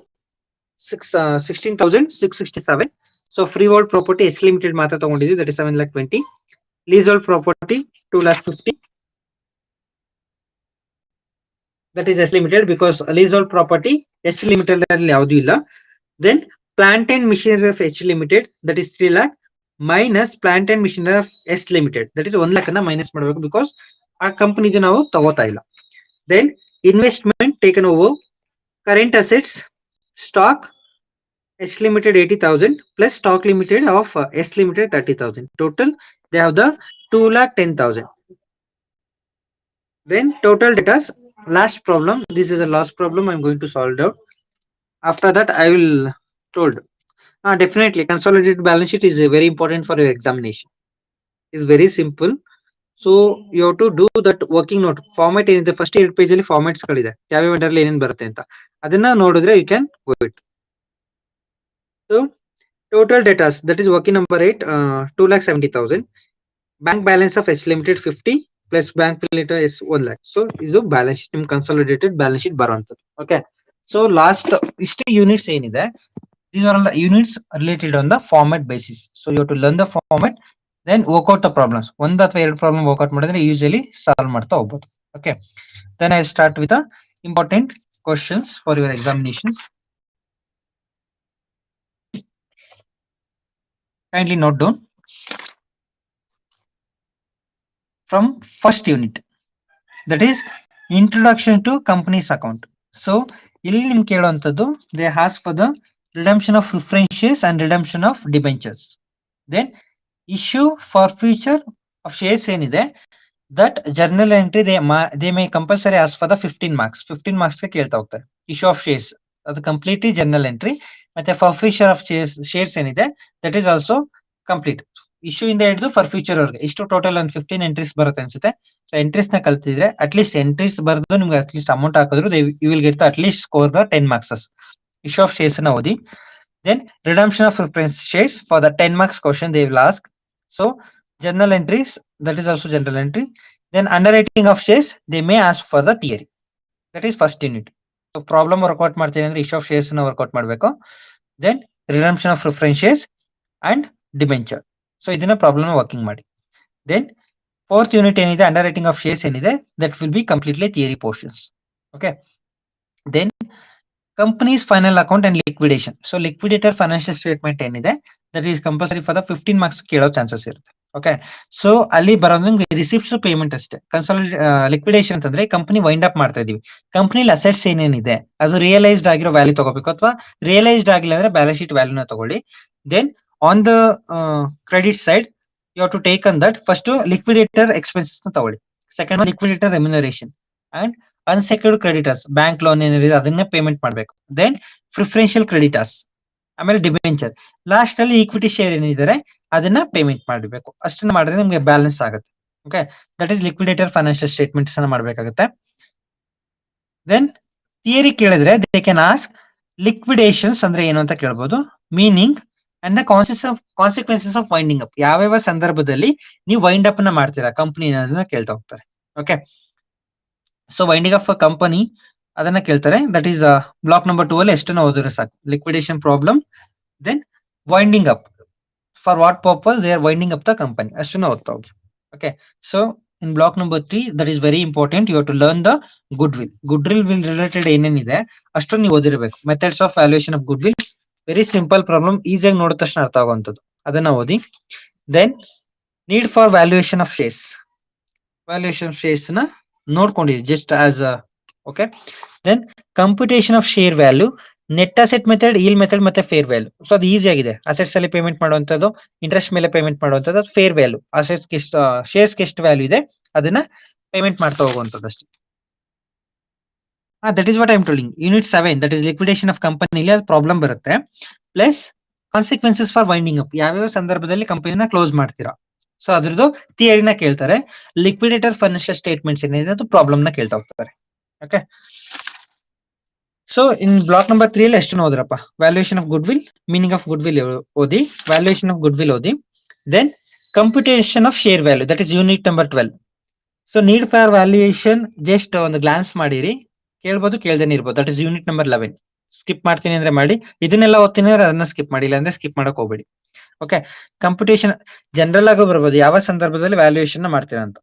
16,667. So freehold property S limited ಮಾತ್ರ ತಗೊಂಡಿದ್ವಿ, that is 7,20,000. leasehold property 2,50,000, that is S limited because leasehold property H limited ಅಲ್ಲಿ ಯಾವುದು ಇಲ್ಲ. Then plant and machinery of H limited that is 3 lakh minus plant and machinery of S limited that is 1 lakh ಅನ್ನ minus ಮಾಡಬೇಕು because ಆ ಕಂಪನಿದು ನಾವು ತಗೋತಾ ಇಲ್ಲ. Then investment taken over, current assets stock S limited 80,000 plus stock limited of S limited 30,000. Total they have the 2,10,000. Then total debtors, last problem, this is the last problem I'm going to solve it out. After that I will told definitely consolidated balance sheet is very important for your examination. It's very simple. So you have to do that working note format ಏನಿದೆ first 2 page ಅಲ್ಲಿ formats ಗಳಿದೆ, ಯಾವ vendor ಏನೇನು ಬರುತ್ತೆ ಅಂತ ಅದನ್ನ ನೋಡಿದ್ರೆ you can go it. So total debtors that is working number 8 2,70,000. Bank balance of S limited 50 plus bank limited is 1 lakh. So ಇದು ಬ್ಯಾಲೆನ್ಸ್ ಶೀಟ್ ನಿಮ್ ಕನ್ಸಾಲಿಡೇಟೆಡ್ ಬ್ಯಾಲೆನ್ಸ್ ಶೀಟ್ ಬರುವಂತದ್ದು. ಓಕೆ, ಸೊ ಲಾಸ್ಟ್ ಇಷ್ಟು units ಏನಿದೆ These are all the units related on the format basis. So you have to learn the format, then work out the problems. ಒಂದ್ ಅಥವಾ ಎರಡು problem workout ಮಾಡಿದ್ರೆ usually solve ಮಾಡ್ತಾ ಹೋಗ್ಬೋದು. Okay, then I start with the important questions for your examinations. Kindly note down from first unit, that is introduction to company's account. So ಇಲ್ಲಿ ನಿಮ್ಗೆ ಕೇಳುವಂತದ್ದು they ask for the redemption of preference shares and redemption of debentures. Then issue forfeiture of shares ಏನಿದೆ, that journal entry they may compulsory ask for the 15 marks. 15 marks ಗೆ ಕೇಳ್ತಾ ಹೋಗ್ತಾರೆ. Issue of shares ಅದು completely journal entry, ಮತ್ತೆ forfeiture of shares ಏನಿದೆ that is also complete. Issue ಇಂದ ಹಿಡಿದು for future ಅವ್ರಿಗೆ ಇಷ್ಟು ಟೋಟಲ್ ಒಂದು 15 ಎಂಟ್ರೀಸ್ ಬರುತ್ತೆ ಅನ್ಸುತ್ತೆ. ಸೊ ಎಂಟ್ರೀಸ್ ನ ಕಲ್ತಿದ್ರೆ ಅಟ್ಲೀಸ್ಟ್ ಎಂಟ್ರೀಸ್ ಬರೆದು ನಿಮ್ಗೆ ಅಟ್ಲೀಸ್ಟ್ ಅಮೌಂಟ್ ಹಾಕಿದ್ರು you will get at least score the 10 marks. Issue of shares ನ ಓದಿ. Then redemption of preference shares for the 10 marks question they will ask. So journal entries that is also journal entry. Then underwriting of shares they may ask for the theory. That is first unit. So problem work out ಮಾಡ್ತೀನಿ ಅಂದ್ರೆ issue of shares ನ work out ಮಾಡಬೇಕು. Then redemption of preference shares and debenture. So ಇದನ್ನ problem working ಮಾಡಿ. Then fourth unit ಏನಿದೆ underwriting of shares ಏನಿದೆ that will be completely theory portions. Okay, then companies final account and liquidation. So liquidator financial statement ಏನಿದೆ that is compulsory for the 15 marks ಕೇಳೋ chances ಇರುತ್ತೆ. Okay, so ಅಲ್ಲಿ ಬರೋದು receipts payment ಅಷ್ಟೇ. Liquidation ಅಂತಂದ್ರೆ company wind up ಮಾಡ್ತಾ ಇದೀವಿ, ಕಂಪನಿಲಿ assets ಏನೇನಿದೆ ಅದು ರಿಯಲೈಸ್ಡ್ ಆಗಿರೋ ವ್ಯಾಲ್ಯೂ ತಗೋಬೇಕು, ಅಥವಾ ರಿಯಲೈಸ್ಡ್ ಆಗಿಲ್ಲ ಅಂದ್ರೆ ಬ್ಯಾಲೆನ್ಸ್ ಶೀಟ್ ವ್ಯಾಲ್ಯೂನ ತಗೊಳ್ಳಿ. Then on the credit side you have to take on that first liquidator expenses ನ ತಗೊಳ್ಳಿ, second liquidator remuneration and unsecured creditors bank loan ಏನಿದೆ ಅದನ್ನೇ ಪೇಮೆಂಟ್ ಮಾಡಬೇಕು. ದೆನ್ ಪ್ರಿಫರೆನ್ಷಿಯಲ್ ಕ್ರೆಡಿಟರ್ಸ್, ಆಮೇಲೆ ಡಿಬೆಂಚರ್, ಲಾಸ್ಟ್ ಅಲ್ಲಿ ಈಕ್ವಿಟಿ ಶೇರ್ ಏನಿದ್ದಾರೆ ಅದನ್ನ ಪೇಮೆಂಟ್ ಮಾಡಬೇಕು. ಅಷ್ಟನ್ನ ಮಾಡಿದ್ರೆ ನಿಮ್ಗೆ ಬ್ಯಾಲೆನ್ಸ್ ಆಗುತ್ತೆ. Okay, that is liquidator financial statements ಅನ್ನ ಮಾಡಬೇಕಾಗುತ್ತೆ. ದೆನ್ ಥಿಯರಿ ಕೇಳಿದ್ರೆ ದೇ ಕ್ಯಾನ್ ಆಸ್ಕ್ ಲಿಕ್ವಿಡೇಷನ್ಸ್ ಅಂದ್ರೆ ಏನು ಅಂತ ಕೇಳ್ಬೋದು, meaning and the consequences of winding up. ಯಾವ್ಯಾವ ಸಂದರ್ಭದಲ್ಲಿ ನೀವು ವೈಂಡ್ ಅಪ್ ನ ಮಾಡ್ತೀರಾ ಕಂಪನಿ ಅದನ್ನ ಕೇಳ್ತಾ ಹೋಗ್ತಾರೆ. Okay, so winding up company ಅದನ್ನ ಕೇಳ್ತಾರೆ. ದಟ್ ಈಸ್ ಬ್ಲಾಕ್ ನಂಬರ್ 2 ಅಲ್ಲಿ ಎಷ್ಟನ್ನ ಓದಿದ್ರೆ ಸಾಕು. Liquidation problem, then winding up, for what purpose they are winding up the company, ಅಷ್ಟನ್ನ ಓದ್ತಾ ಹೋಗಿ. Okay, so in block number 3 that is very important, you have to learn the goodwill. Goodwill related ಏನೇನಿದೆ ಅಷ್ಟನ್ನು ನೀವು ಓದಿರಬೇಕು. Methods of valuation of goodwill, very simple problem, ಈಸಿಯಾಗಿ ನೋಡಿದ ತಕ್ಷಣ ಅರ್ಥ ಆಗುವಂಥದ್ದು, ಅದನ್ನ ಓದಿ. Then need for valuation of shares, valuation of shares ನ ನೋಡ್ಕೊಂಡಿದ್ವಿ just as okay. Then computation of share value, net asset method, yield method ಮತ್ತೆ ಫೇರ್ ವ್ಯಾಲ್ಯೂ. ಸೊ ಅದು ಈಸಿ ಆಗಿದೆ. ಅಸೆಟ್ಸ್ ಅಲ್ಲಿ ಪೇಮೆಂಟ್ ಮಾಡುವಂತದ್ದು, ಇಂಟ್ರೆಸ್ಟ್ ಮೇಲೆ ಪೇಮೆಂಟ್ ಮಾಡುವಂತದ್ದು, ಫೇರ್ ವ್ಯಾಲ್ಯೂ ಅಸೆಟ್ಸ್ ಎಷ್ಟು ಶೇರ್ಸ್ ಎಷ್ಟು ವ್ಯಾಲ್ಯೂ ಇದೆ ಅದನ್ನ ಪೇಮೆಂಟ್ ಮಾಡ್ತಾ ಹೋಗುವಂತದ್ದು ಅಷ್ಟೇ. That is what I am telling. Unit 7 that is liquidation of company, ಅಲ್ಲಿ ಅದು ಪ್ರಾಬ್ಲಮ್ ಬರುತ್ತೆ. Plus consequences for winding up, ಯಾವ್ಯಾವ ಸಂದರ್ಭದಲ್ಲಿ ಕಂಪನಿನ ಕ್ಲೋಸ್ ಮಾಡ್ತೀರಾ, ಸೊ ಅದ್ರದ್ದು ಥಿಯರಿನ ಕೇಳ್ತಾರೆ. ಲಿಕ್ವಿಡೇಟರ್ ಫೈನಾನ್ಷಿಯಲ್ ಸ್ಟೇಟ್ಮೆಂಟ್ಸ್ ಏನಿದೆ ಅದು ಪ್ರಾಬ್ಲಮ್ ನ ಕೇಳ್ತಾ ಹೋಗ್ತಾರೆ. Okay, so in block number 3 ಅಲ್ಲಿ ಎಷ್ಟು ಓದ್ರಪ್ಪ, valuation of goodwill, meaning of goodwill ಓದಿ, ವ್ಯಾಲ್ಯೂಯೇಷನ್ ಆಫ್ ಗುಡ್ ವಿಲ್ ಓದಿ. Then computation of share value, that is unit number 12. So need for valuation just ಒಂದು glance ಮಾಡಿರಿ, ಕೇಳ್ಬೋದು ಕೇಳ್ದೇನೆ ಇರ್ಬೋದು. That is unit number 11. Skip ಮಾಡ್ತೀನಿ ಅಂದ್ರೆ ಮಾಡಿ, ಇದನ್ನೆಲ್ಲ ಓದ್ತೀನಿ ಅಂದ್ರೆ ಅದನ್ನ ಸ್ಕಿಪ್ ಮಾಡಿಲ್ಲ ಅಂದ್ರೆ ಸ್ಕಿಪ್ ಮಾಡಕ್ ಹೋಗ್ಬೇಡಿ. ಓಕೆ, ಕಂಪ್ಯೂಟೇಷನ್ ಜನರಲ್ ಆಗೋ ಬರ್ಬೋದು, ಯಾವ ಸಂದರ್ಭದಲ್ಲಿ ವ್ಯಾಲ್ಯೂಯೇಷನ್ ಮಾಡ್ತೀರಾ ಅಂತ.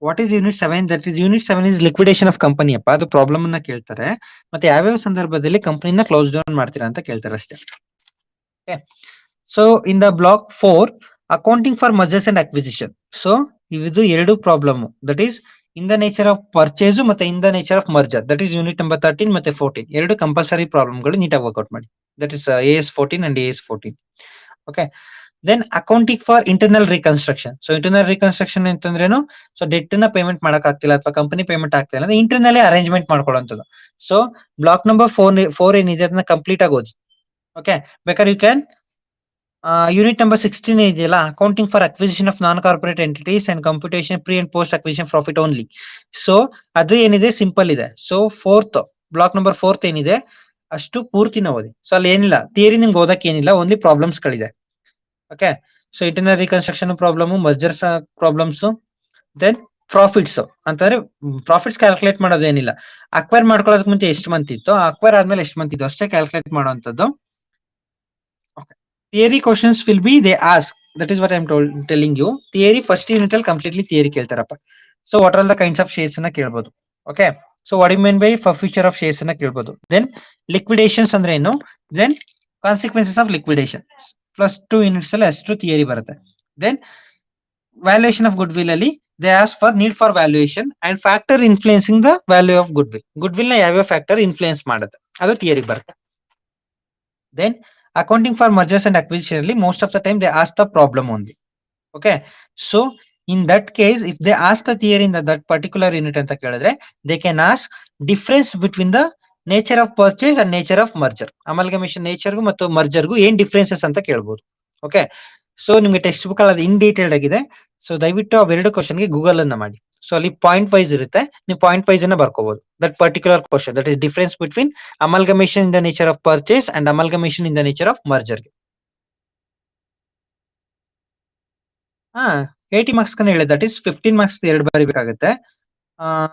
What is unit 7? That is unit 7 is liquidation of company ಅಪ್ಪ, ಅದು ಪ್ರಾಬ್ಲಮ್ ಅನ್ನ ಕೇಳ್ತಾರೆ. ಮತ್ತೆ ಯಾವ್ಯಾವ ಸಂದರ್ಭದಲ್ಲಿ ಕಂಪನಿನ ಕ್ಲೋಸ್ ಡೌನ್ ಮಾಡ್ತೀರಾ ಅಂತ ಕೇಳ್ತಾರೆ ಅಷ್ಟೇ. So in the block 4 accounting for mergers and acquisition. So ಇದು ಎರಡು problem, that is in the nature of purchase ಮತ್ತೆ in the nature of merger, that is unit number 13 ಮತ್ತೆ 14. ಎರಡು ಕಂಪಲ್ಸರಿ ಪ್ರಾಬ್ಲಮ್ಗಳು ನೀಟಾಗಿ ವರ್ಕ್ಔಟ್ ಮಾಡಿ. That is AS14 and AS14. Okay, then accounting for internal reconstruction. So internal reconstruction ಅಂತಂದ್ರೇನು, so debt ನ payment ಮಾಡಕ್ ಆಗ್ತಿಲ್ಲ ಅಥವಾ ಕಂಪನಿ ಪೇಮೆಂಟ್ ಆಗ್ತಿಲ್ಲ ಅಂದ್ರೆ ಇಂಟರ್ನಲ್ಲೇ ಅರೇಂಜ್ಮೆಂಟ್ ಮಾಡ್ಕೊಳ್ಳುವಂಥದ್ದು. ಸೊ ಬ್ಲಾಕ್ ನಂಬರ್ 4 ಏನಿದೆ ಅದನ್ನ ಕಂಪ್ಲೀಟ್ ಆಗಿ ಓದಿ. ಓಕೆ, ಬೇಕಾದ್ರೆ ಯು ಕ್ಯಾನ್ ಯೂನಿಟ್ ನಂಬರ್ 16 ಇದೆಯಲ್ಲ, accounting for acquisition of non corporate entities and computation pre and post acquisition profit only. So ಅದು ಏನಿದೆ ಸಿಂಪಲ್ ಇದೆ. ಸೊ ಬ್ಲಾಕ್ ನಂಬರ್ 4 ಏನಿದೆ ಅಷ್ಟು ಪೂರ್ತಿನ ಓದಿ. ಸೊ ಅಲ್ಲಿ ಏನಿಲ್ಲ ಥಿಯರಿ ನಿಮ್ಗೆ ಓದಕ್ಕೆ ಏನಿಲ್ಲ, ಓನ್ಲಿ ಪ್ರಾಬ್ಲಮ್ಸ್ ಗಳಿದೆ. Okay, so internal reconstruction problem, mergers problems, then profits ಅಂತಂದ್ರೆ ಪ್ರಾಫಿಟ್ಸ್ ಕ್ಯಾಲ್ಕುಲೇಟ್ ಮಾಡೋದೇನಿಲ್ಲ. ಅಕ್ವೈರ್ ಮಾಡ್ಕೊಳ್ಳೋದಕ್ಕೆ ಮುಂಚೆ ಎಷ್ಟು ಮಂತ್ ಇತ್ತು, ಅಕ್ವೈರ್ ಆದ್ಮೇಲೆ ಎಷ್ಟು ಮಂತ್ ಇತ್ತು ಅಷ್ಟೇ ಕ್ಯಾಲ್ಕುಲೇಟ್ ಮಾಡುವಂತದ್ದು. Theory questions will be they ask, that is what I am telling you. Theory first unit ಅಲ್ಲಿ ಕಂಪ್ಲೀಟ್ಲಿ ಥಿಯರಿ ಕೇಳ್ತಾರಪ್ಪ. So what are the kinds of shares ಅನ್ನ ಕೇಳ್ಬೋದು. Okay, so what you mean by future of shares ಅನ್ನ ಕೇಳ್ಬೋದು. Then liquidations ಅಂದ್ರೆ ಏನು, then consequences of liquidation plus 2 units ಅಲ್ಲಿ ಅಷ್ಟು ಥಿಯರಿ ಬರುತ್ತೆ. Then valuation of goodwill ಅಲ್ಲಿ they ask for need for valuation and factor influencing the value of goodwill. Good will ನ ಯಾವ್ಯಾವ ಫ್ಯಾಕ್ಟರ್ ಇನ್ಫ್ಲೂಯೆನ್ಸ್ ಮಾಡುತ್ತೆ ಅದು ಥಿಯರಿ ಬರುತ್ತೆ. Then accounting for mergers and acquisition, most of the time they ask the problem only. Okay, so in that case if they ask the theory in that particular unit anta kelidre, they can ask difference between the nature of purchase and nature of merger. Amalgamation nature gu ಮತ್ತು merger gu ಏನ್ differences ಅಂತ ಕೇಳಬಹುದು. Okay, so ನಿಮಗೆ text book ಅಲ್ಲಿ ಇನ್ detailed ಆಗಿದೆ. So ದಯವಿಟ್ಟು ಅವೆರಡು question ಗೆ ಗೂಗಲ್ ಅನ್ನ ಮಾಡಿ. ಸೊ ಅಲ್ಲಿ ಪಾಯಿಂಟ್ ವೈಸ್ ಇರುತ್ತೆ, ನೀವು ಪಾಯಿಂಟ್ ವೈಸ್ ಅನ್ನ ಬರ್ಕೋಬಹುದು. That particular question, that is difference between amalgamation in the nature of purchase and amalgamation in the nature of merger. ಹಾ, 80 ಮಾರ್ಕ್ಸ್ ಕನ್ನ ಹೇಳಿದೆ. ದಟ್ ಇಸ್ 15 ಮಾರ್ಕ್ಸ್ 2 ಬರೀಬೇಕಾಗುತ್ತೆ.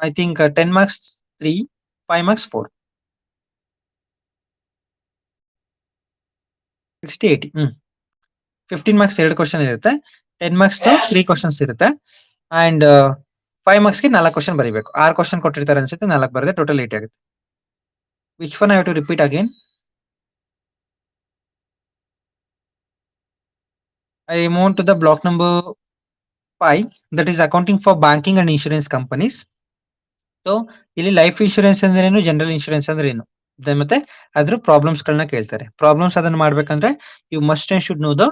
I think 10 marks 3, 5 marks 4, 60 80. 15 marks 2 question ಇರುತ್ತೆ, 10 marks 3 questions ಇರುತ್ತೆ, and 5 marks ಗೆ 4 question ಬರೀಬೇಕು. 6 question ಕೊಟ್ಟಿರ್ತಾರೆ ಅನ್ಸುತ್ತೆ, 4 ಬರೆದ್ರೆ ಟೋಟಲ್ 80 ಆಗುತ್ತೆ. Which one I have to repeat again? I move to the block number 5, that is accounting for banking and insurance companies. So ಇಲ್ಲಿ life insurance ಅಂದ್ರೆ ಏನು, ಜನರಲ್ ಇನ್ಶೂರೆನ್ಸ್ ಅಂದ್ರೆ ಏನು, ಮತ್ತೆ ಅದ್ರ ಪ್ರಾಬ್ಲಮ್ಸ್ ಗಳನ್ನ ಕೇಳ್ತಾರೆ. ಪ್ರಾಬ್ಲಮ್ಸ್ ಅದನ್ನ ಮಾಡ್ಬೇಕಂದ್ರೆ you must and should know the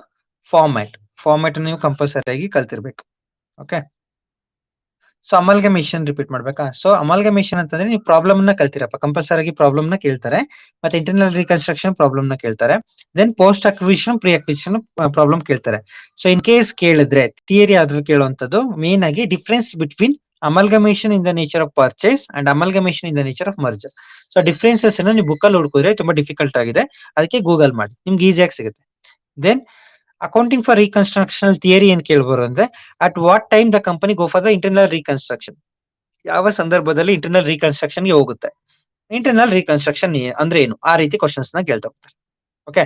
format ನೀವು ಕಂಪಲ್ಸರಿ ಆಗಿ ಕಲ್ತಿರ್ಬೇಕು. ಓಕೆ, ಸೊ ಅಮಲ್ಗಮೇಷನ್ ರಿಪೀಟ್ ಮಾಡ್ಬೇಕಾ? ಸೊ ಅಮಲ್ಗಮೇಷನ್ ಅಂತಂದ್ರೆ ನೀವು ಪ್ರಾಬ್ಲಮ್ ನ ಕಲ್ತಿರಪ್ಪ, ಕಂಪಲ್ಸರಿ ಆಗಿ ಪ್ರಾಬ್ಲಮ್ ನ ಕೇಳ್ತಾರೆ, ಮತ್ತೆ ಇಂಟರ್ನಲ್ ರೀಕನ್ಸ್ಟ್ರಕ್ಷನ್ ಪ್ರಾಬ್ಲಮ್ ನ ಕೇಳ್ತಾರೆ, then post acquisition pre acquisition problem ಕೇಳ್ತಾರೆ. ಸೊ ಇನ್ ಕೇಸ್ ಕೇಳಿದ್ರೆ ಥಿಯರಿ ಆದ್ರೂ ಕೇಳುವಂತದ್ದು ಮೇನ್ ಆಗಿ difference between amalgamation in the nature of purchase and amalgamation in the nature of merger. So differences ನೀವು book ಅಲ್ಲಿ ಹುಡುಕಿದ್ರೆ ತುಂಬಾ ಡಿಫಿಕಲ್ಟ್ ಆಗಿದೆ, ಅದಕ್ಕೆ ಗೂಗಲ್ ಮಾಡಿ, ನಿಮ್ಗೆ ಈಸಿಯಾಗಿ ಸಿಗುತ್ತೆ. ದೆನ್ ಅಕೌಂಟಿಂಗ್ ಫಾರ್ ರೀಕನ್ಸ್ಟ್ರಕ್ಷನಲ್ ಥಿಯರಿ ಏನ್ ಕೇಳ್ಬೋದು ಅಂದ್ರೆ, at what time the company go for the internal reconstruction, ಯಾವ ಸಂದರ್ಭದಲ್ಲಿ ಇಂಟರ್ನಲ್ ರೀಕನ್ಸ್ಟ್ರಕ್ಷನ್ ಗೆ ಹೋಗುತ್ತೆ, ಇಂಟರ್ನಲ್ ರೀಕನ್ಸ್ಟ್ರಕ್ಷನ್ ಅಂದ್ರೆ ಏನು, ಆ ರೀತಿ ಕ್ವಶನ್ಸ್ ನ ಕೇಳ್ತಾ ಹೋಗ್ತಾರೆ. Okay,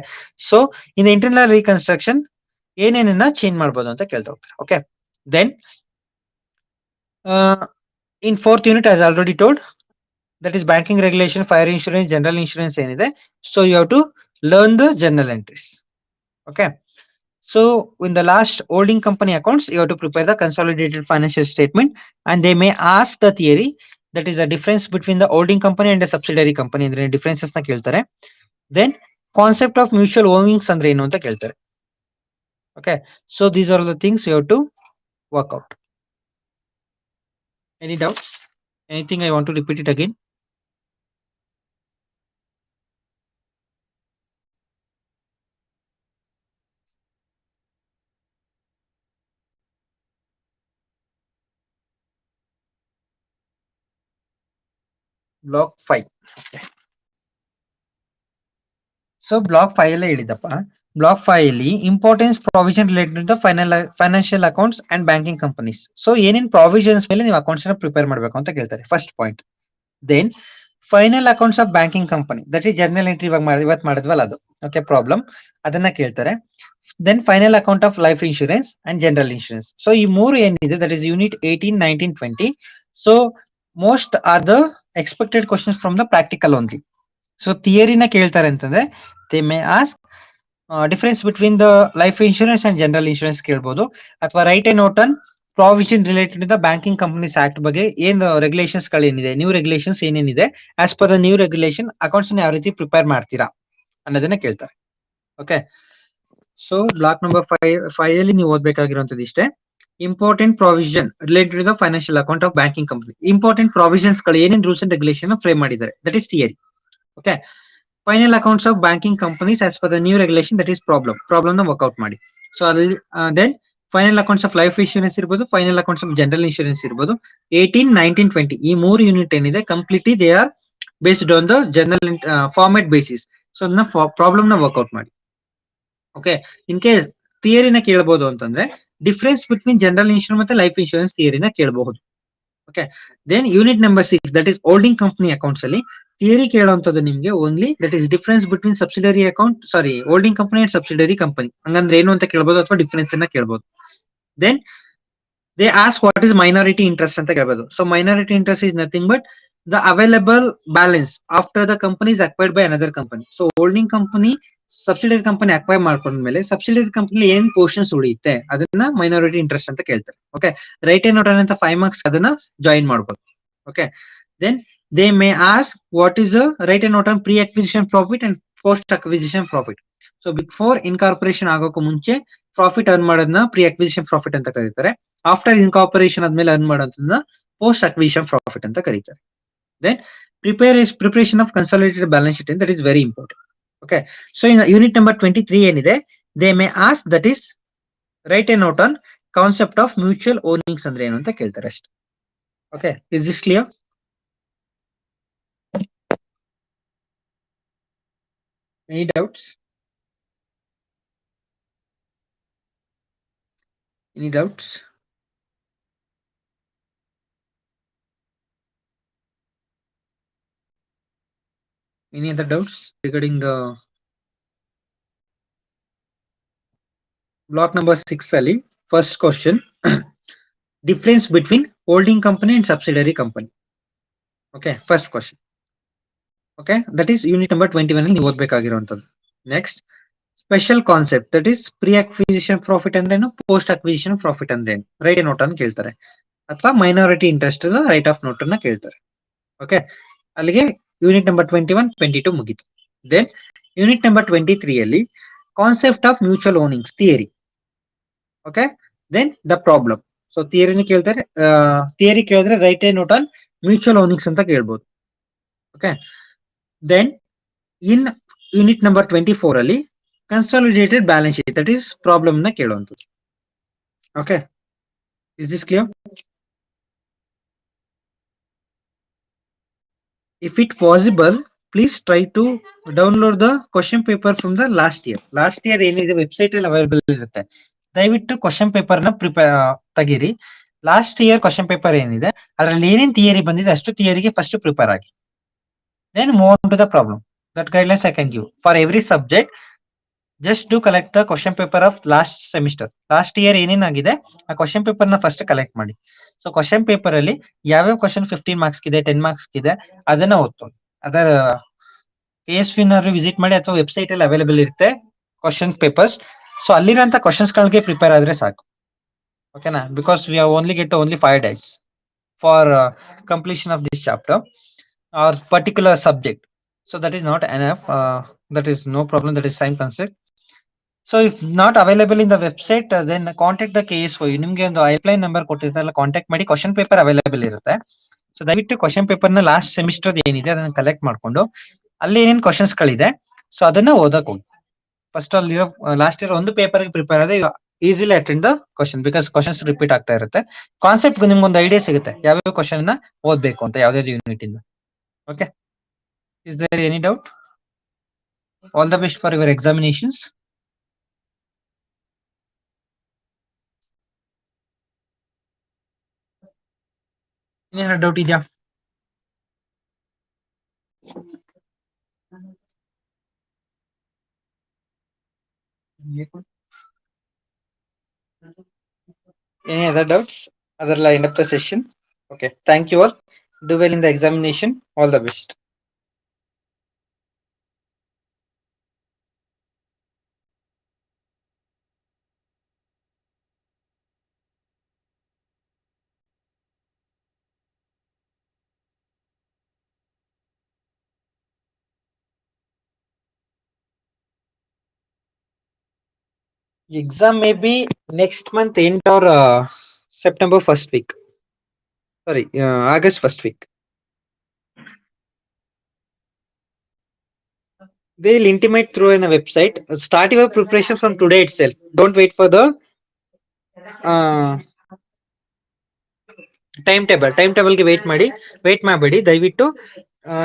so in internal reconstruction ಏನೇನನ್ನ ಚೇಂಜ್ ಮಾಡ್ಬೋದು ಅಂತ ಕೇಳ್ತಾ ಹೋಗ್ತಾರೆ. Okay, then in 4th unit as already told, that is banking regulation, fire insurance, general insurance ಏನಿದೆ, so you have to learn the journal entries. Okay, so in the last holding company accounts you have to prepare the consolidated financial statement, and they may ask the theory, that is the difference between the holding company and the subsidiary company ಅಂದ್ರೆ differences ನ ಕೇಳ್ತಾರೆ. Then concept of mutual owings ಅಂದ್ರೆ ಏನು ಅಂತ ಕೇಳ್ತಾರೆ. Okay, so these are the things you have to work out. Any doubts? Anything I want to repeat it again? Block 5. Okay. So block 5 ಅಲ್ಲೇ ಹೇಳಿದಪ್ಪ. Block 5 ಅಲ್ಲಿ importance provision related the financial accounts and banking companies. So ಏನೇನ್ provisions ಮೇಲೆ ನೀವು accounts ನ prepare ಮಾಡಬೇಕು ಅಂತ ಕೇಳ್ತಾರೆ, first point. Then final accounts of banking company, that is journal entry ಇವತ್ತು ಮಾಡಿದ್ವಲ್ಲ ಅದು. ಓಕೆ, ಪ್ರಾಬ್ಲಮ್ ಅದನ್ನ ಕೇಳ್ತಾರೆ. Then final account of life insurance and general insurance. So ಈ ಮೂರು ಏನಿದೆ, that is unit 18, 19, 20. So most are the expected questions from the practical only. So ಥಿಯರಿನ ಕೇಳ್ತಾರೆ ಅಂತಂದ್ರೆ they may ask difference between the life insurance and general insurance ಕೇಳ್ಬೋದು, ಅಥವಾ write a note on provision related the banking companies act ಬಗ್ಗೆ ಏನ್ regulations ಗಳೇನಿದೆ, new regulations ಏನೇನಿದೆ, as per the new regulation accounts ಯಾವ ರೀತಿ ಪ್ರಿಪೇರ್ ಮಾಡ್ತೀರಾ ಅನ್ನೋದನ್ನ ಕೇಳ್ತಾರೆ. ಓಕೆ, ಸೊ ಬ್ಲಾಕ್ ನಂಬರ್ 5 ಅಲ್ಲಿ ನೀವು ಓದ್ಬೇಕಾಗಿರುವಂತದ್ದು ಇಷ್ಟೇ. Important provision related the financial account of banking company. Important provisions ಗಳು ಏನೇನ್ ರೂಲ್ಸ್ ಅಂಡ್ ರೆಗ್ಯುಲೇಷನ್ ಫ್ರೇಮ್ ಮಾಡಿದ್ದಾರೆ, that is theory. Okay, final accounts of banking companies as per the new regulation, that is problem ನ work out ಮಾಡಿ. So ಅಲ್ಲಿ then final accounts of life insurance ಇರ್ಬೋದು, final accounts of general insurance ಇರ್ಬೋದು. 18, 19, 20 ಈ 3 unit ಏನಿದೆ completely they are based on the general format basis. So ಅದನ್ನ problem ನ work out ಮಾಡಿ. ಓಕೆ, ಇನ್ ಕೇಸ್ ಥಿಯರಿನ ಕೇಳಬಹುದು ಅಂತಂದ್ರೆ ಡಿಫರೆನ್ಸ್ ಬಿಟ್ವೀನ್ ಜನರಲ್ ಇನ್ಶೂರೆನ್ಸ್ ಮತ್ತೆ ಲೈಫ್ ಇನ್ಶೂರೆನ್ಸ್ ಥಿಯರಿನ ಕೇಳಬಹುದು. Okay. Then unit number 6 that is holding company accounts ಅಲ್ಲಿ ಥಿಯರಿ ಕೇಳುವಂತದ್ದು ನಿಮ್ಗೆ only that is difference between subsidiary account sorry holding company and subsidiary company ಹಂಗಂದ್ರೆ ಏನು ಅಂತ ಕೇಳ್ಬೋದು ಅಥವಾ ಡಿಫರೆನ್ಸ್ ಅನ್ನ ಕೇಳ್ಬೋದು. Then they ask what is minority interest ಅಂತ ಕೇಳ್ಬೋದು. So minority interest is nothing but the available balance after the company is acquired by another company. So holding company subsidiary company acquire ಮಾಡ್ಕೊಂಡ್ಮೇಲೆ subsidiary company ಏನ್ portions ಉಳಿಯುತ್ತೆ ಅದನ್ನ minority interest ಅಂತ ಕೇಳ್ತಾರೆ. Okay. Right and note ಅಂತ 5 marks ಅದನ್ನ join ಮಾಡ್ಬೋದು. Okay. Then they may ask what is the write and note on pre acquisition profit and post acquisition profit. So before incorporation ಆಗೋಕ್ಕೂ ಮುಂಚೆ profit earn ಮಾಡೋದನ್ನ pre acquisition profit ಅಂತ ಕರೀತಾರೆ. After incorporation ಆದ್ಮೇಲೆ earn ಮಾಡೋದನ್ನ post acquisition profit ಅಂತ ಕರೀತಾರೆ. Then preparation of consolidated balance sheet that is very important. Okay. So in unit number 23 ಏನಿದೆ they may ask that is write a note on concept of mutual ownings ಅಂದ್ರೆ ಏನು ಅಂತ ಕೇಳ್ತಾರೆ ಅಷ್ಟೇ. Okay. Is this clear? Any doubts? Any doubts? Any other doubts regarding the block number 6 ಅಲ್ಲಿ first question difference between holding company and subsidiary company. Okay, first question. Okay, that is unit number 21 ಅಲ್ಲಿ ನೀವು ಓದಬೇಕಾಗಿರುವಂತದ್ದು. Next, special concept that is pre acquisition profit ಅಂದ್ರೇನು, post acquisition profit ಅಂದ್ರೇನು, write note ಅನ್ನು ಕೇಳ್ತಾರೆ ಅಥವಾ minority interest write of note ಅನ್ನ ಕೇಳ್ತಾರೆ. ಓಕೆ, ಅಲ್ಲಿಗೆ ಯೂನಿಟ್ ನಂಬರ್ 21, 22 ಮುಗೀತು. ದೆನ್ ಯೂನಿಟ್ ನಂಬರ್ 23 ಅಲ್ಲಿ concept of mutual owings theory. Okay, then the problem. So ಥಿಯರಿನ ಕೇಳ್ತಾರೆ, ಥಿಯರಿ ಕೇಳಿದ್ರೆ write note on mutual owings ಅಂತ ಕೇಳ್ಬೋದು. Okay, then in unit number 24 ಅಲ್ಲಿ consolidated balance sheet that is problem ನ ಕೇಳುವಂಥದ್ದು. Okay, is this clear? If it possible, please try to download the question paper from the last year. Last year ಏನಿದೆ website ಅಲ್ಲಿ available ಇರುತ್ತೆ, ದಯವಿಟ್ಟು question paper ನ ತೆಗೀರಿ. Last year question paper ಏನಿದೆ ಅದರಲ್ಲಿ ಏನೇನ್ ಥಿಯರಿ ಬಂದಿದೆ ಅಷ್ಟು ಥಿಯರಿಗೆ ಫಸ್ಟ್ ಪ್ರಿಪೇರ್ ಆಗಿ. Then move on to the problem. That guidelines I can give for every subject. Just do collect the question paper of last semester. Last year ಏನೇನಾಗಿದೆ ಆ question paper ನ first collect ಮಾಡಿ. So question paper ಅಲ್ಲಿ ಯಾವ್ಯಾವ question 15 marks ಇದೆ, 10 marks ಇದೆ ಅದನ್ನ ಓದ್ತೋಳಿ. ಅದರ KSV visit ಮಾಡಿ ಅಥವಾ ವೆಬ್ಸೈಟ್ ಅಲ್ಲಿ ಅವೈಲೇಬಲ್ ಇರುತ್ತೆ ಕ್ವಶನ್ ಪೇಪರ್ಸ್. ಸೊ ಅಲ್ಲಿರುವಂತ ಕ್ವಶನ್ಸ್ ಗಳಿಗೆ ಪ್ರಿಪೇರ್ ಆದ್ರೆ ಸಾಕು. ಓಕೆನಾ? Because we have only get only 5 days for completion of this chapter or particular subject. So that is not enough. That is no problem. That is same concept. So if not available in the website, then contact the KSO. ನಿಮ್ಗೆ ಒಂದು ಐಪ್ಲೈನ್ number ಕೊಟ್ಟಿರ್ತಾರಲ್ಲ, contact ಮಾಡಿ. Question paper available ಇರುತ್ತೆ. So ದಯವಿಟ್ಟು question paper ನ last semester ಏನಿದೆ ಅದನ್ನ collect ಮಾಡ್ಕೊಂಡು ಅಲ್ಲಿ ಏನೇನ್ ಕ್ವಶನ್ಸ್ ಗಳಿದೆ ಸೊ ಅದನ್ನ ಓದಕ್ ಹೋಗಿ. ಫಸ್ಟ್ ಅಲ್ಲಿ ಲಾಸ್ಟ್ ಇಯರ್ ಒಂದು ಪೇಪರ್ ಪ್ರಿಪೇರ್ ಆದ್ರೆ easily attend the question, because questions repeat ಆಗ್ತಾ ಇರುತ್ತೆ. ಕಾನ್ಸೆಪ್ಟ್ ನಿಮ್ಗೆ ಒಂದು ಐಡಿಯಾ ಸಿಗುತ್ತೆ ಯಾವ್ಯಾವ ಕ್ವಶನ್ ನ ಓದ್ಬೇಕು ಅಂತ ಯಾವ್ದಾವ್ದು ಯೂನಿಟ್ ಇಂದ. Okay, is there any doubt? All the best for your examinations. Any doubt idea? Any other doubts? Otherwise end up the session. Okay, thank you all. Do well in the examination. All the best. Exam may be next month end or September first week. Sorry, August first week. They'll intimate through in a website. Start your preparation from today itself. Don't wait for the time ಟೇಬಲ್ಗೆ wait ಮಾಡಬೇಡಿ ದಯವಿಟ್ಟು.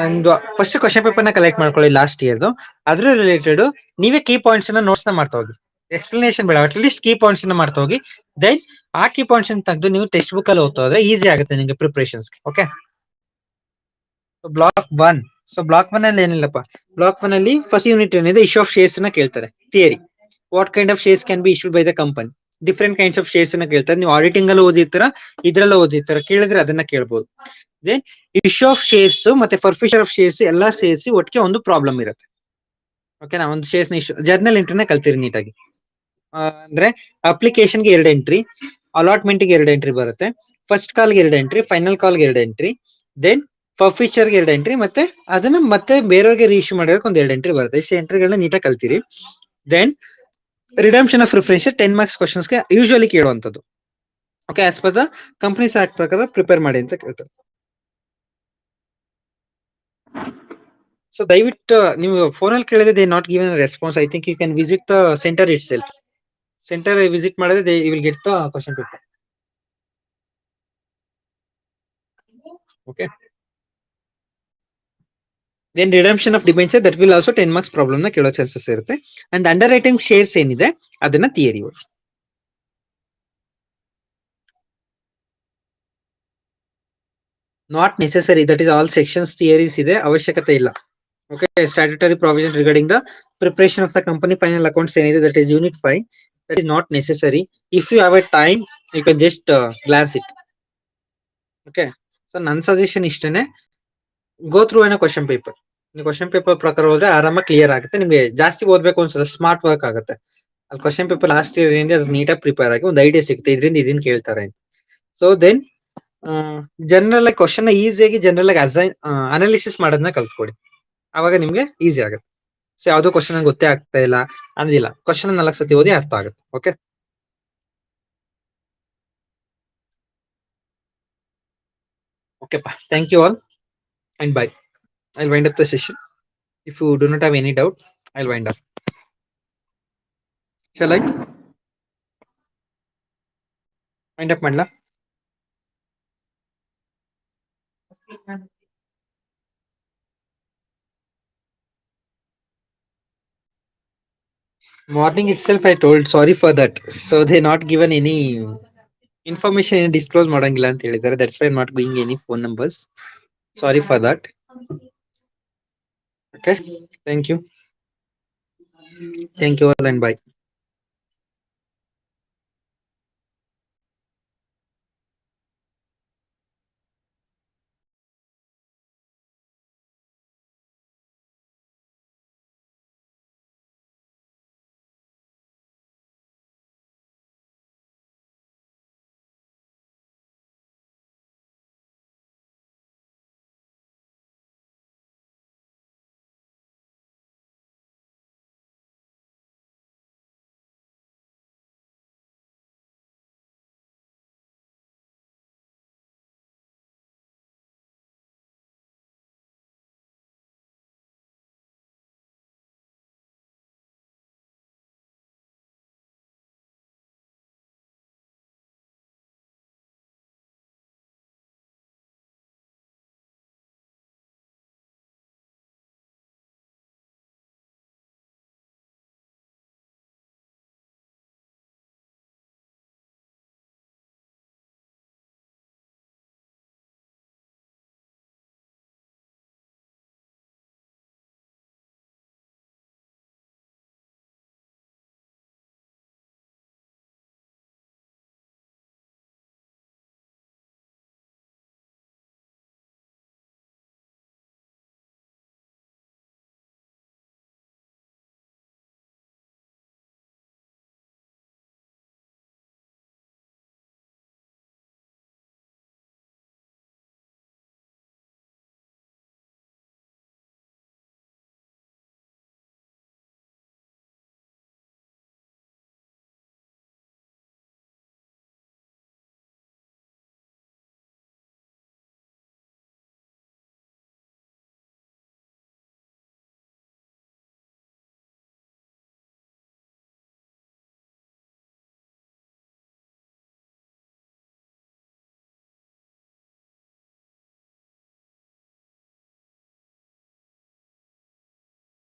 ಒಂದು first question paper ನ collect ಮಾಡ್ಕೊಳ್ಳಿ last ಇಯರ್ದು. ಅದ್ರ related ನೀವೇ key points ನ notes ನ ಮಾಡ್ತಾ ಹೋಗಿ. ಎಕ್ಸ್ಪ್ಲನೇಷನ್ ಬೇಡ, ಅಟ್ಲೀಸ್ಟ್ ಕೀ ಪಾಯಿಂಟ್ಸ್ ಮಾಡ್ತಾ ಹೋಗಿ. ದೆನ್ ಆ ಕೀ ಪಾಯಿಂಟ್ಸ್ ತೆಗೆದು ನೀವು ಟೆಕ್ಸ್ಟ್ ಬುಕ್ ಅಲ್ಲಿ ಓದ್ತಾ ಹೋದ್ರೆ ಈಸಿ ಆಗುತ್ತೆ ನಿಮಗೆ preparations. Okay, block one. So block one ಅಲ್ಲಿ ಏನಿಲ್ಲಪ್ಪ, ಬ್ಲಾಕ್ ಒನ್ ಅಲ್ಲಿ ಫಸ್ಟ್ ಯೂನಿಟ್ ಏನಿದೆ, ಇಶ್ಯೂ ಆಫ್ ಶೇರ್ಸ್ ನ ಕೇಳ್ತಾರೆ. Theory, what kind of shares can be issued by the company. Different kinds of shares ನ ಕೇಳ್ತಾರೆ. ನೀವು ಆಡಿಟಿಂಗ್ ಅಲ್ಲಿ ಓದಿರ್ತೀರಾ, ಇದ್ರಲ್ಲ ಓದಿರ್ತೀರಾ, ಕೇಳಿದ್ರೆ ಅದನ್ನ ಕೇಳ್ಬೋದು. ದೆನ್ ಇಶ್ಯೂ ಆಫ್ ಶೇರ್ಸ್ ಮತ್ತೆ ಫರ್ಫಿಷರ್ ಆಫ್ ಶೇರ್ಸ್ ಎಲ್ಲಾ ಸೇರಿಸಿ ಒಟ್ಟಿಗೆ ಒಂದು ಪ್ರಾಬ್ಲಮ್ ಇರುತ್ತೆ. ಓಕೆನಾ, ಒಂದು ಶೇರ್ಸ್ ನ ಇಶ್ಯೂ ಜರ್ನಲ್ ಎಂಟ್ರಿನ ಕಲ್ತೀರಿ ನೀಟಾಗಿ. ಅಂದ್ರೆ ಅಪ್ಲಿಕೇಶನ್ಗೆ 2 ಎಂಟ್ರಿ, ಅಲಾಟ್ಮೆಂಟ್ಗೆ 2 ಎಂಟ್ರಿ ಬರುತ್ತೆ, ಫಸ್ಟ್ ಕಾಲ್ಗೆ 2 ಎಂಟ್ರಿ, ಫೈನಲ್ ಕಾಲ್ಗೆ 2 ಎಂಟ್ರಿ, ದೆನ್ ಫರ್ಫಿಚರ್ಗೆ 2 ಎಂಟ್ರಿ, ಮತ್ತೆ ಅದನ್ನ ಮತ್ತೆ ಬೇರೆಯವ್ರಿಗೆ ರೀಇಶ್ಯೂ ಮಾಡೋಕೆ ಒಂದು 2 ಎಂಟ್ರಿ ಬರುತ್ತೆ. ಇಷ್ಟು ಎಂಟ್ರಿಗಳನ್ನ ನೀಟಾಗಿ ಕಲ್ತೀರಿ. Then redemption of preference 10 marks ಕ್ವಶನ್ಸ್ಗೆ ಯೂಶುವಲಿ ಕೇಳುವಂತದ್ದು. Okay, as per the companies act ಪ್ರಕಾರ ಪ್ರಿಪೇರ್ ಮಾಡಿ ಅಂತ ಕೇಳ್ತಾರೆ. ಸೊ ದಯವಿಟ್ಟು ನೀವು ಫೋನಲ್ಲಿ ಕೇಳಿದ್ರೆ they not given response. I think you can visit the centre itself. Centre visit ಮಾಡಿದ್ರೆ you will get the question paper. Okay, then redemption of debenture that will also 10 marks problem ನ ಕೇಳೋ chances ಇರುತ್ತೆ. And under writing shares ಏನಿದೆ ಅದನ್ನ theory. Not necessary, that is all sections theories ಇದೆ, ಅವಶ್ಯಕತೆ ಇಲ್ಲ. Okay, statutory provision regarding the preparation of the company final accounts ಏನಿದೆ, that is unit 5, that is not necessary. If you have a time you can just glance it. Okay, so ನನ್ನ suggestion ಇಷ್ಟೇನೆ, go through ಏನೋ question paper. ನೀವು question paper ಪ್ರಕಾರ ಹೋದ್ರೆ ಆರಾಮಾಗಿ clear ಆಗುತ್ತೆ. ನಿಮಗೆ ಜಾಸ್ತಿ ಓದ್ಬೇಕು ಅನ್ಸುತ್ತೆ, ಸ್ಮಾರ್ಟ್ ವರ್ಕ್ ಆಗುತ್ತೆ. ಅಲ್ಲಿ ಕ್ವಶನ್ ಪೇಪರ್ ಲಾಸ್ಟ್ ಇಯರ್ ಏನಿದೆ ಅದು ನೀಟಾಗಿ ಪ್ರಿಪೇರ್ ಆಗಿ ಒಂದು ಐಡಿಯಾ ಸಿಗುತ್ತೆ, ಇದರಿಂದ ಇದನ್ನ ಕೇಳ್ತಾರೆ ಅಂತ. ಸೊ ದೆನ್ ಜನರಲ್ ಆಗಿ ಕ್ವಶನ್ ಈಸಿಯಾಗಿ ಜನರಲ್ ಆಗಿ ಅನಾಲಿಸಿಸ್ ಮಾಡೋದನ್ನ ಕಲ್ತ್ಕೊಡಿ, ಅವಾಗ ನಿಮ್ಗೆ ಈಸಿ ಆಗುತ್ತೆ. ಸೊ ಯಾವ್ದೋ ಕ್ವಶನ್ ಗೊತ್ತೇ ಆಗ್ತಾ ಇಲ್ಲ ಅನ್ನೋದಿಲ್ಲ, ಕ್ವಶನ್ 4 ಸತಿ ಓದಿ ಅರ್ಥ ಆಗುತ್ತೆ. ಓಕೆ, ಓಕೆಪ್ಪ, thank you all and bye. I'll wind up the session. If you do not have any doubt, I'll wind up. Shall I wind up ಮಾಡ್ಲಾ? Morning itself I told sorry for that. So they not given any information disclose ಮಾಡಂಗಿಲ್ಲ ಅಂತ ಹೇಳಿದ್ದಾರೆ. That's why I'm not going any phone numbers. Sorry for that. Okay, thank you. Thank you all and bye.